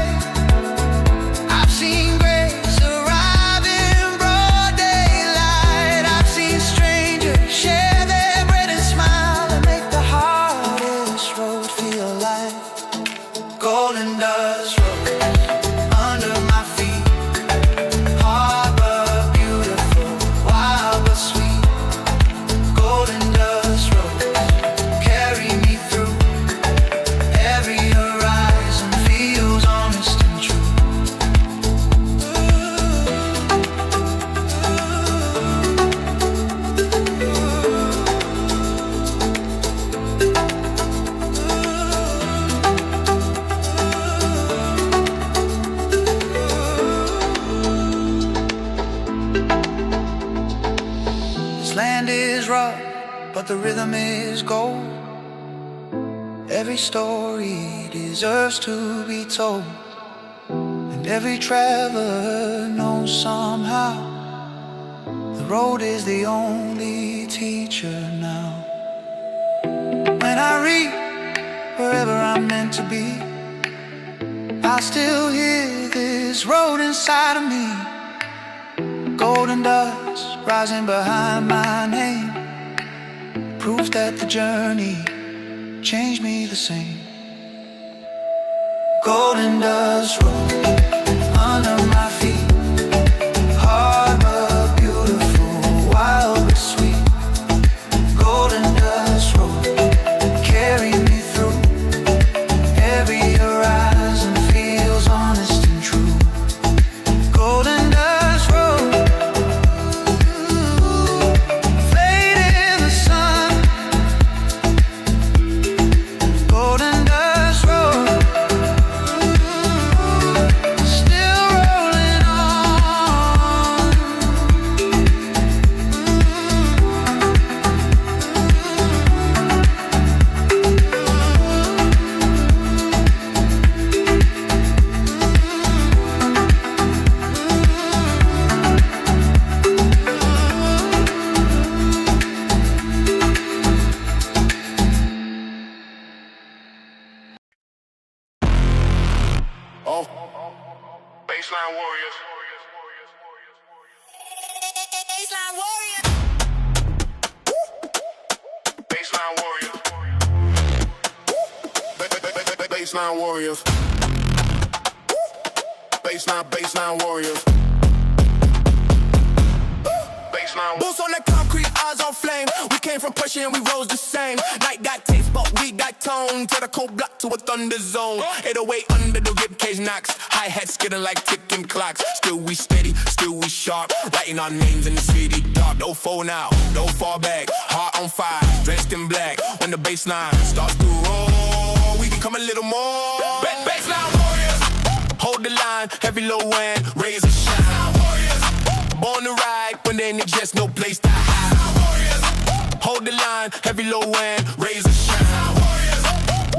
I've seen grace arrive in broad daylight. I've seen strangers share their bread and smile and make the hardest road feel alive. Golden dust road under my feet, hard but beautiful, wild but sweet. Golden dust road, carry me through. Every horizon feels honest and true. This land is rough, but the rhythm is gold. Every story deserves to be told, and every traveler knows somehow the road is the only teacher now. When I reach wherever I'm meant to be, I still hear this road inside of me. Golden dust rising behind my name, proof that the journey changed me the same. Golden dust road under my feet, hard but beautiful, wild but sweet. Golden dust road, carry me through. Every horizon feels honest and true. Golden dust road, fade in the sun. Golden dust road, still rolling on. Oh, baseline warriors. Baseline warriors. Baseline warriors. Baseline warriors. Baseline. Boots on the concrete, eyes on flame. We came from pushing and we rose the same. Night got taste, but we got tone. To the cold block to a thunder zone. 808 under the rib cage knocks. Hi-hat skidding like ticking clocks. Still we steady, still we sharp. Writing our names in the city dark. Don't fall now, don't fall back. Heart on fire, dressed in black. When the baseline starts to roll, we become a little more. Baseline warriors. Hold the line, heavy low end, raise a shine. Warriors. Born to ride when there ain't just no place to hide. Warriors. Hold the line, heavy low end, raise a shine. Warriors.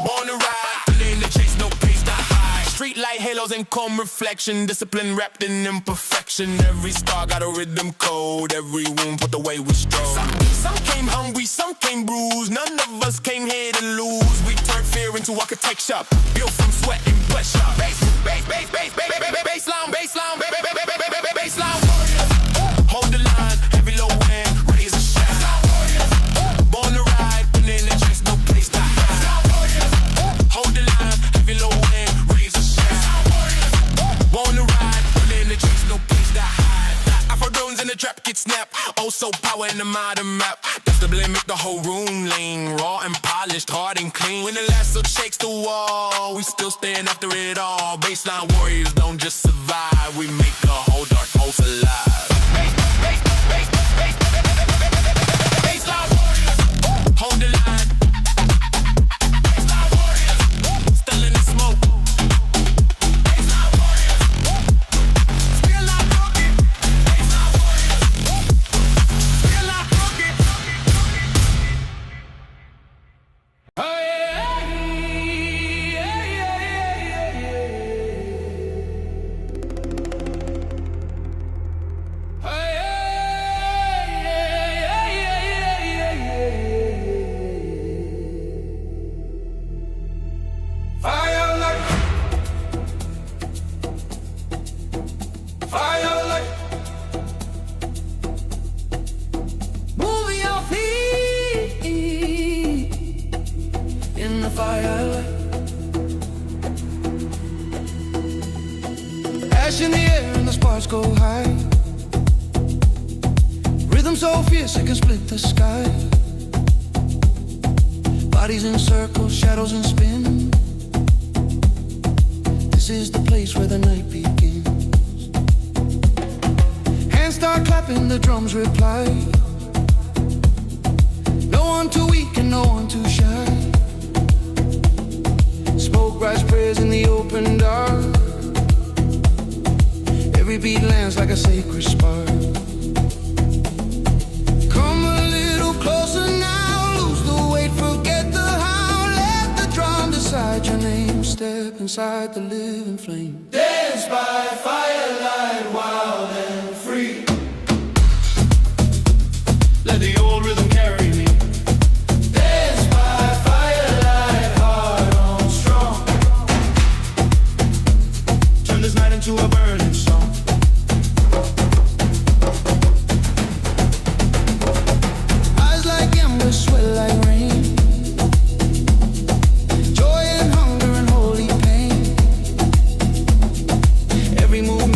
Born to ride when there ain't chase no place to hide. Street light halos and calm reflection, discipline wrapped in imperfection. Every star got a rhythm code, every wound put the way we strode. Some came hungry, some came bruised. None of us came here to lose. We turned fear into architecture, built from sweat and pressure. Baseline, baseline. Hold the line, heavy low end, raise a shine. Born to ride, when in the chest, no place to hide. Hold the line, heavy low end, raise a shine. Born to ride, when in the chest, no place to hide. Afro drones in the trap get snapped. Also power in the modern map. That's the blame, make the whole room lean. Raw and polished, hard and clean. When the lasso shakes the wall, we still stand after it all. Baseline warriors don't just survive, we make a whole dark host alive. Baseline warriors, hold the line. Baseline warriors, still in the smoke. Baseline warriors, still not broken. Baseline warriors, still not broken. Oh yeah. Ash in the air and the sparks go high. Rhythm so fierce it can split the sky. Bodies in circles, shadows in spin. This is the place where the night begins. Hands start clapping, the drums reply. No one too weak and no one too shy. Smoke rise prayers in the open dark. Every beat lands like a sacred spark. Come a little closer now, lose the weight, forget the how. Let the drum decide your name, step inside the living flame. Dance by firelight, wild and free. Let the old rhythm carry me. Dance by firelight, hard on strong. Turn this night into a burning song. Sweat like rain, joy and hunger and holy pain. Every move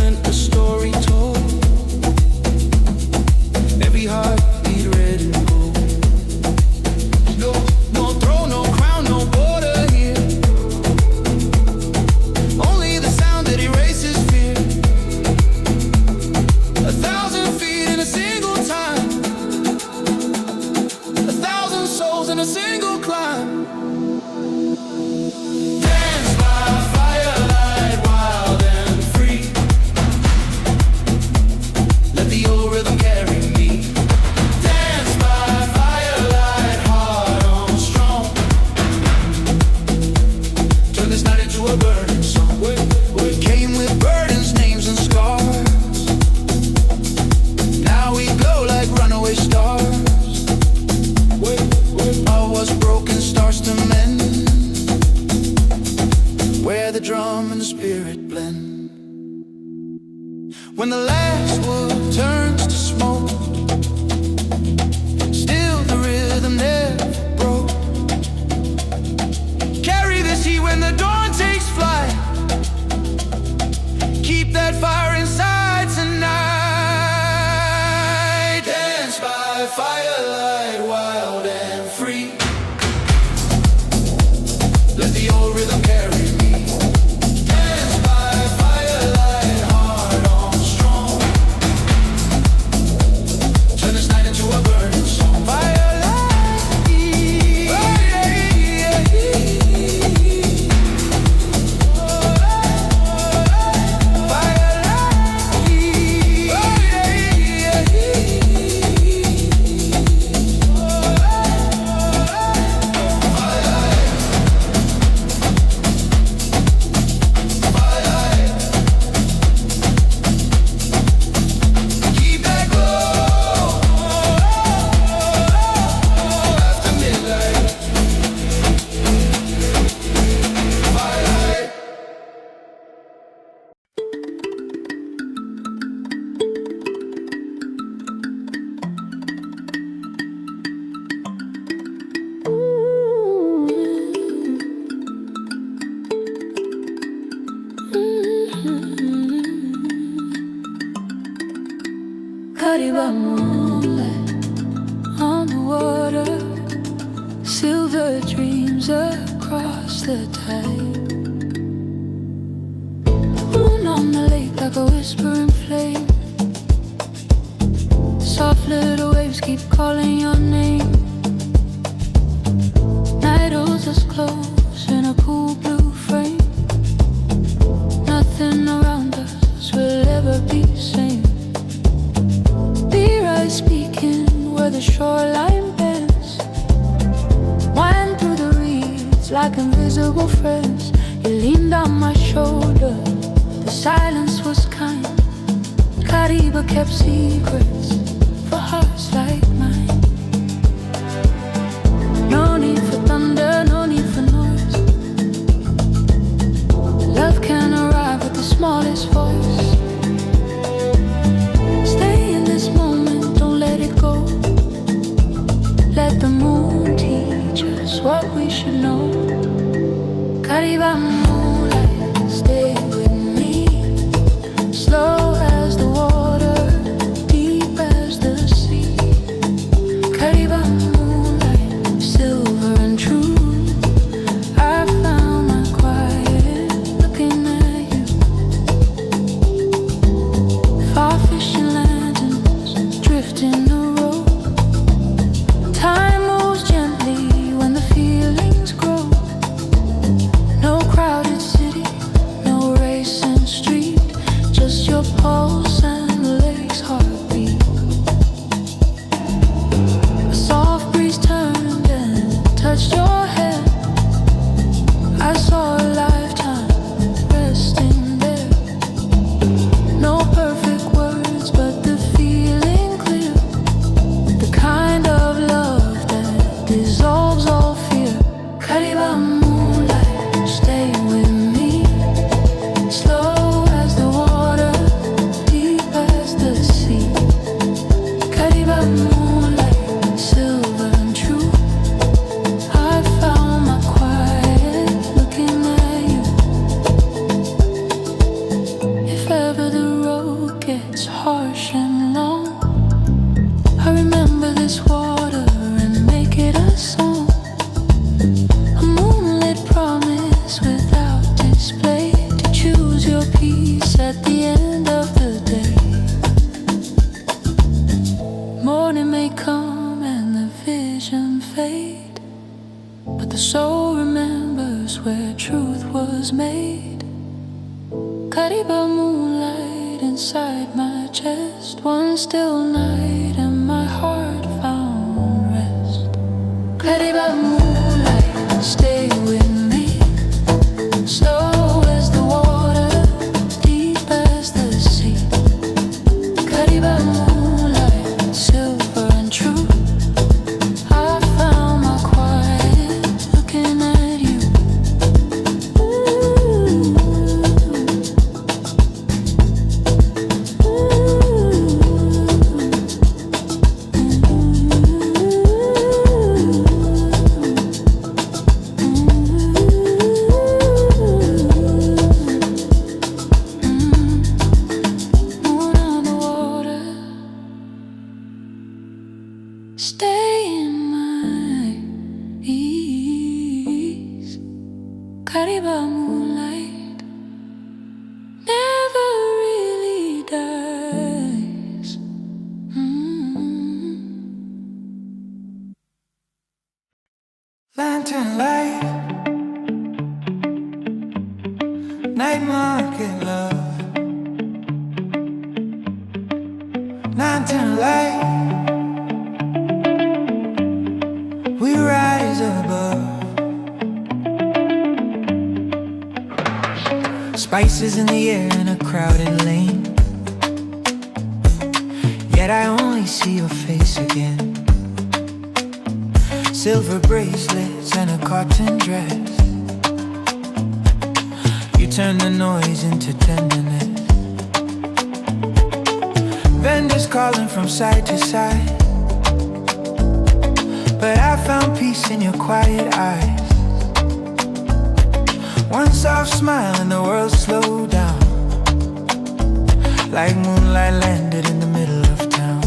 firelight, wild and free. Let the old rhythm carry me. Dance by firelight, hard on strong. Turn this night into a burning song. Firelight, Caribe moonlight on the water, silver dreams across the tide. Moon on the lake like a whispering flame. Soft little waves keep calling your name. Night holds us close in a cool blue frame. Nothing around us will ever be same. Speaking where the shoreline bends, wind through the reeds like invisible friends. You leaned on my shoulder, the silence was kind. Caribe kept secrets for hearts like mine. No need for thunder, no need for noise. Love can arrive with the smallest voice. Stay in this moment, don't let it go. Let the moon teach us what we should know. Caribe moonlight, stay with me. Slow as the water, deep as the sea. Caribe moonlight, silver and true. I found my quiet looking at you. Far fishing lanterns drifting the road. Time moves gently when the feelings grow. No crowded city, no racing street, just your pulse and the lake's heartbeat. A soft breeze turned and touched your head. I saw a lifetime resting there. No perfect words, but the feeling clear. The kind of love that dissolves all fear. Caribe moonlight, stay with me. Slow as the water, deep as the sea. Caribe moonlight, silver and true. I found my quiet looking at you. If ever the road gets harsh and long, I remember this water and make it a song. A moonlit promise without display, to choose your peace at the end of the day. Morning may come and the vision fade, but the soul remembers where truth was made. Caribe moonlight inside my chest, one still night and my heart found rest. Caribe moonlight, stay with me. Slow as the water, deep as the sea. Caribe moonlight, silver and true. I found my quiet looking at you. Stay in my ease. Cariba moonlight never really dies. Lantern light, night market love. Lantern light, we rise above. Spices in the air in a crowded lane, yet I only see your face again. Silver bracelets and a cotton dress. You turn the noise into tenderness. Vendors calling from side to side, but I found peace in your quiet eyes. One soft smile and the world slowed down, like moonlight landed in the middle of town.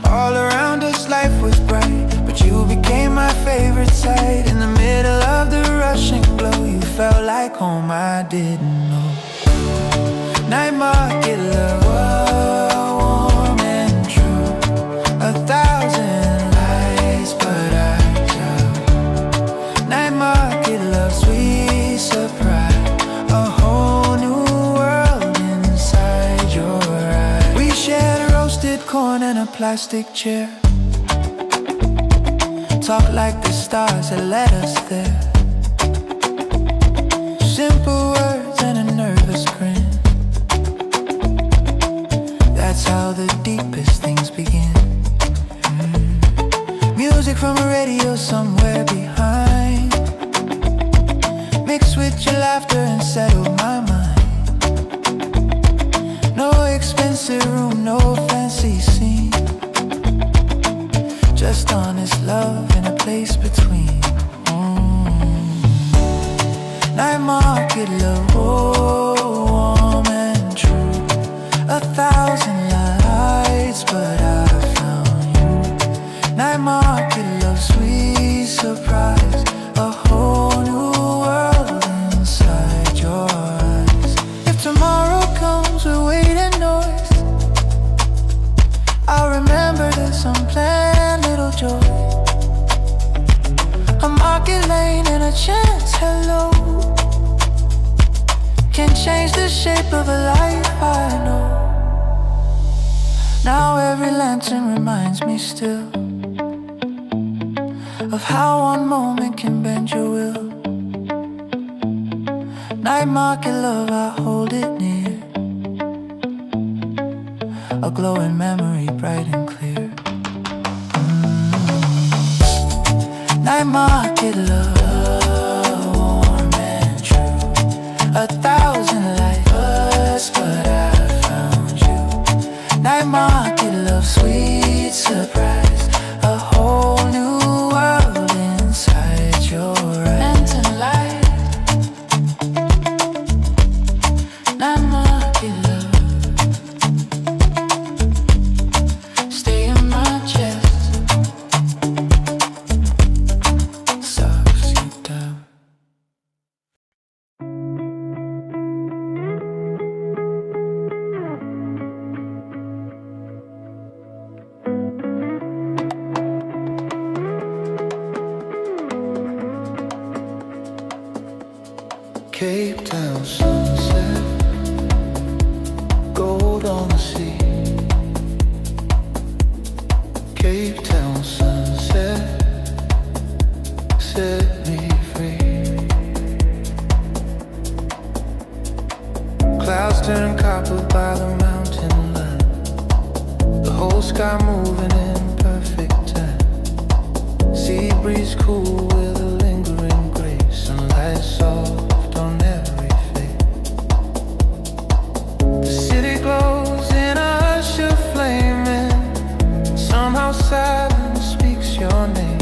All around us life was bright, but you became my favorite sight. In the middle of the rushing glow, you felt like home I didn't know. Night market love, warm and true. 1,000 lights, but I shine. Night market love, sweet surprise. A whole new world inside your eyes. We shared a roasted corn and a plastic chair. Talk like the stars that led us there. Simple words and a nervous grin. That's how the deepest things begin. Music from a radio somewhere behind, mixed with your laughter and settled my mind. No expensive room, no fancy scene, just honest love in a place between. Night market love, warm and true. 1,000 lights, but I found you. Night market love, sweet surprise. A whole new world inside your eyes. If tomorrow comes with weight and noise, I'll remember there's unplanned little joy. A market lane and a chance hello can change the shape of a life I know. Now every lantern reminds me still of how one moment can bend your will. Night market love, I hold it near. A glowing memory, bright and clear. Night market love, warm and true. 1,000 lights, but I found you. Night market love, sweet surprise. A whole new world inside your eyes. Lantern light, night market love. Stay in my chest, sucks you down. Cape Town sunset, gold on the sea. Cape Town sunset, set me free. Clouds turn copper by the mountain line, the whole sky moving in perfect time. Sea breeze cool with a lingering grace, and light soft on every face. The city glows in a hush of flame, and somehow silence speaks your name.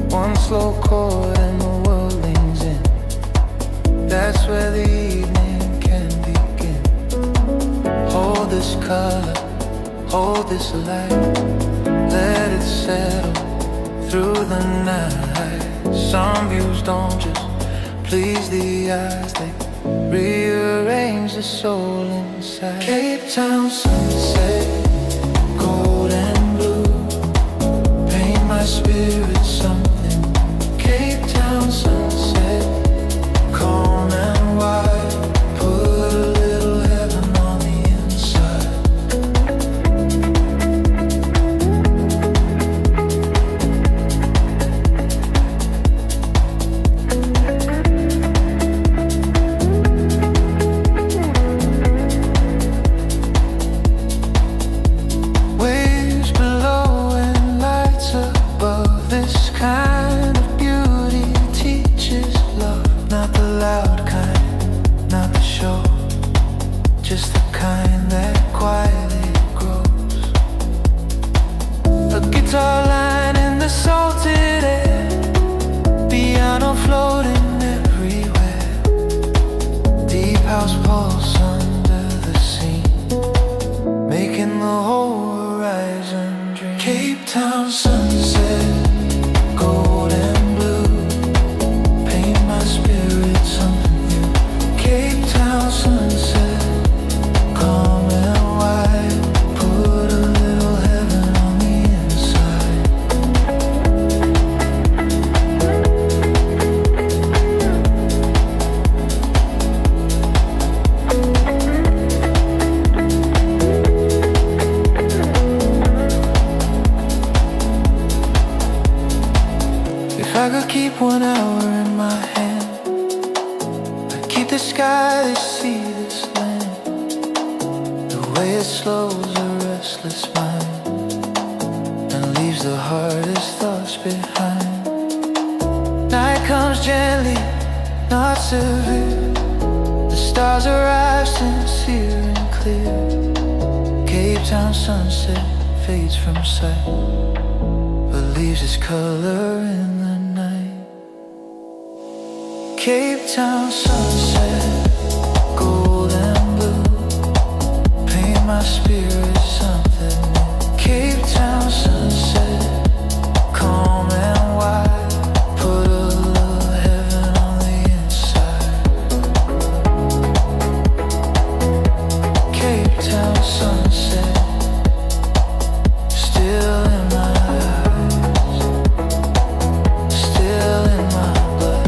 One slow chord and the world leans in. That's where the evening can begin. Hold this color, hold hold this light, let it settle through the night. Some views don't just please the eyes, they rearrange the soul inside. Cape Town sunset, gold and blue, paint my spirit something. Cape Town sunset, calm and wide, put a little heaven on the inside. Waves below and lights above, this kind of beauty teaches love. Not the loud kind, not the show, just the kind that quietly grows. A guitar line in the salted air, piano floating everywhere, deep house pulse under the sea, making the whole horizon dream. Cape Town sunset, gold and blue, paint my spirit something new. Cape Town sunset, calm and wide, put a little heaven on the inside. If I could keep 1 hour in my hand, I'd keep the sky, this sea, this land, the way it slows a restless mind and leaves the hardest thoughts behind. Night comes gently, not severe, the stars arrive sincere and clear. Cape Town sunset fades from sight, but leaves its color in the night. Cape Town sunset, gold and blue, paint my spirit something new. Cape Town sunset, calm and wide, put a little heaven on the inside. Cape Town sunset, still in my eyes, still in my blood.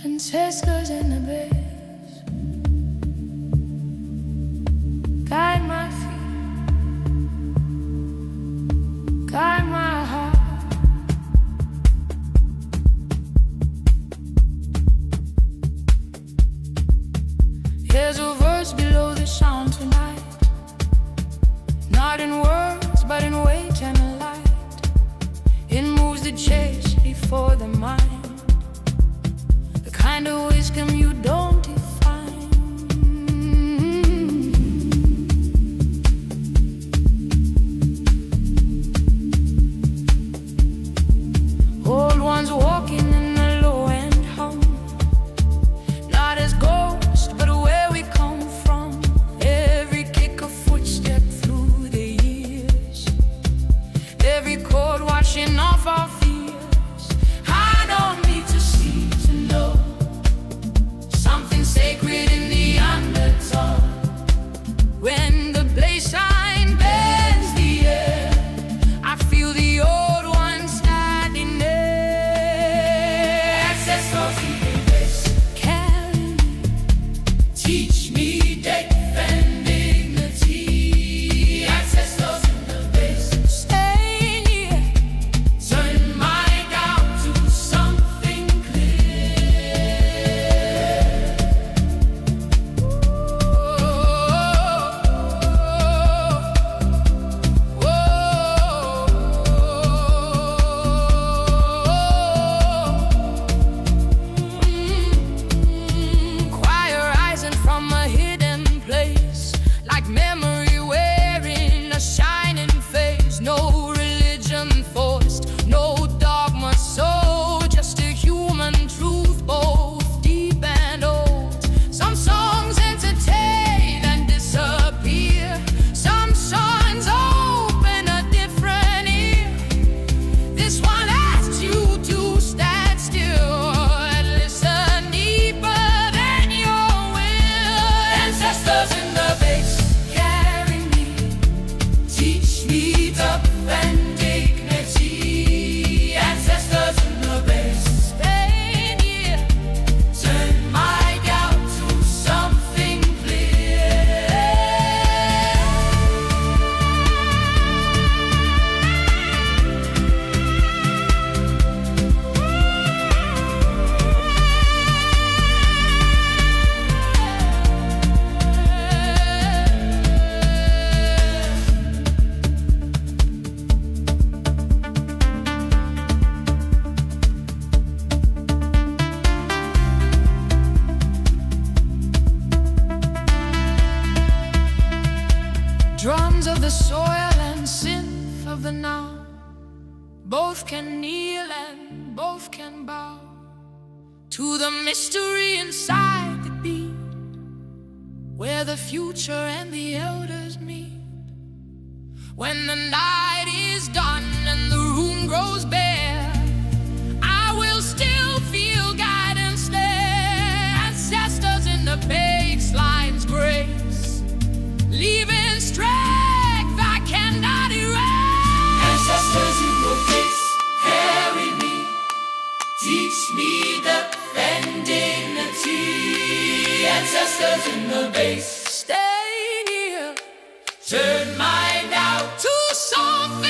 And Tesco's in the base, guide my feet, guide my heart. There's a verse below the sound tonight, not in words but in weight and light. It moves the chase before the mind, kind of wisdom you don't define. Old ones walking in a low-end home, not as ghosts, but where we come from. Every kick of footstep through the years, every chord washing off our fears. I don't need to see to know something sacred in the undertone. When the bass line bends the air, I feel the old one standing there. Access those in the bass, carry me, teach me depth and dignity. Access those in the bass, stay here, turn my doubt to something clear. the soil and synth of the now. Both can kneel and both can bow to the mystery inside the beat, where the future and the elders meet. When the night is done and the room grows bare, I will still feel guidance there. Ancestors in the baseline's grace, leaving strength I cannot erase. Ancestors in your face, carry me, teach me the dignity. Ancestors in the base, stay here, turn mine out to something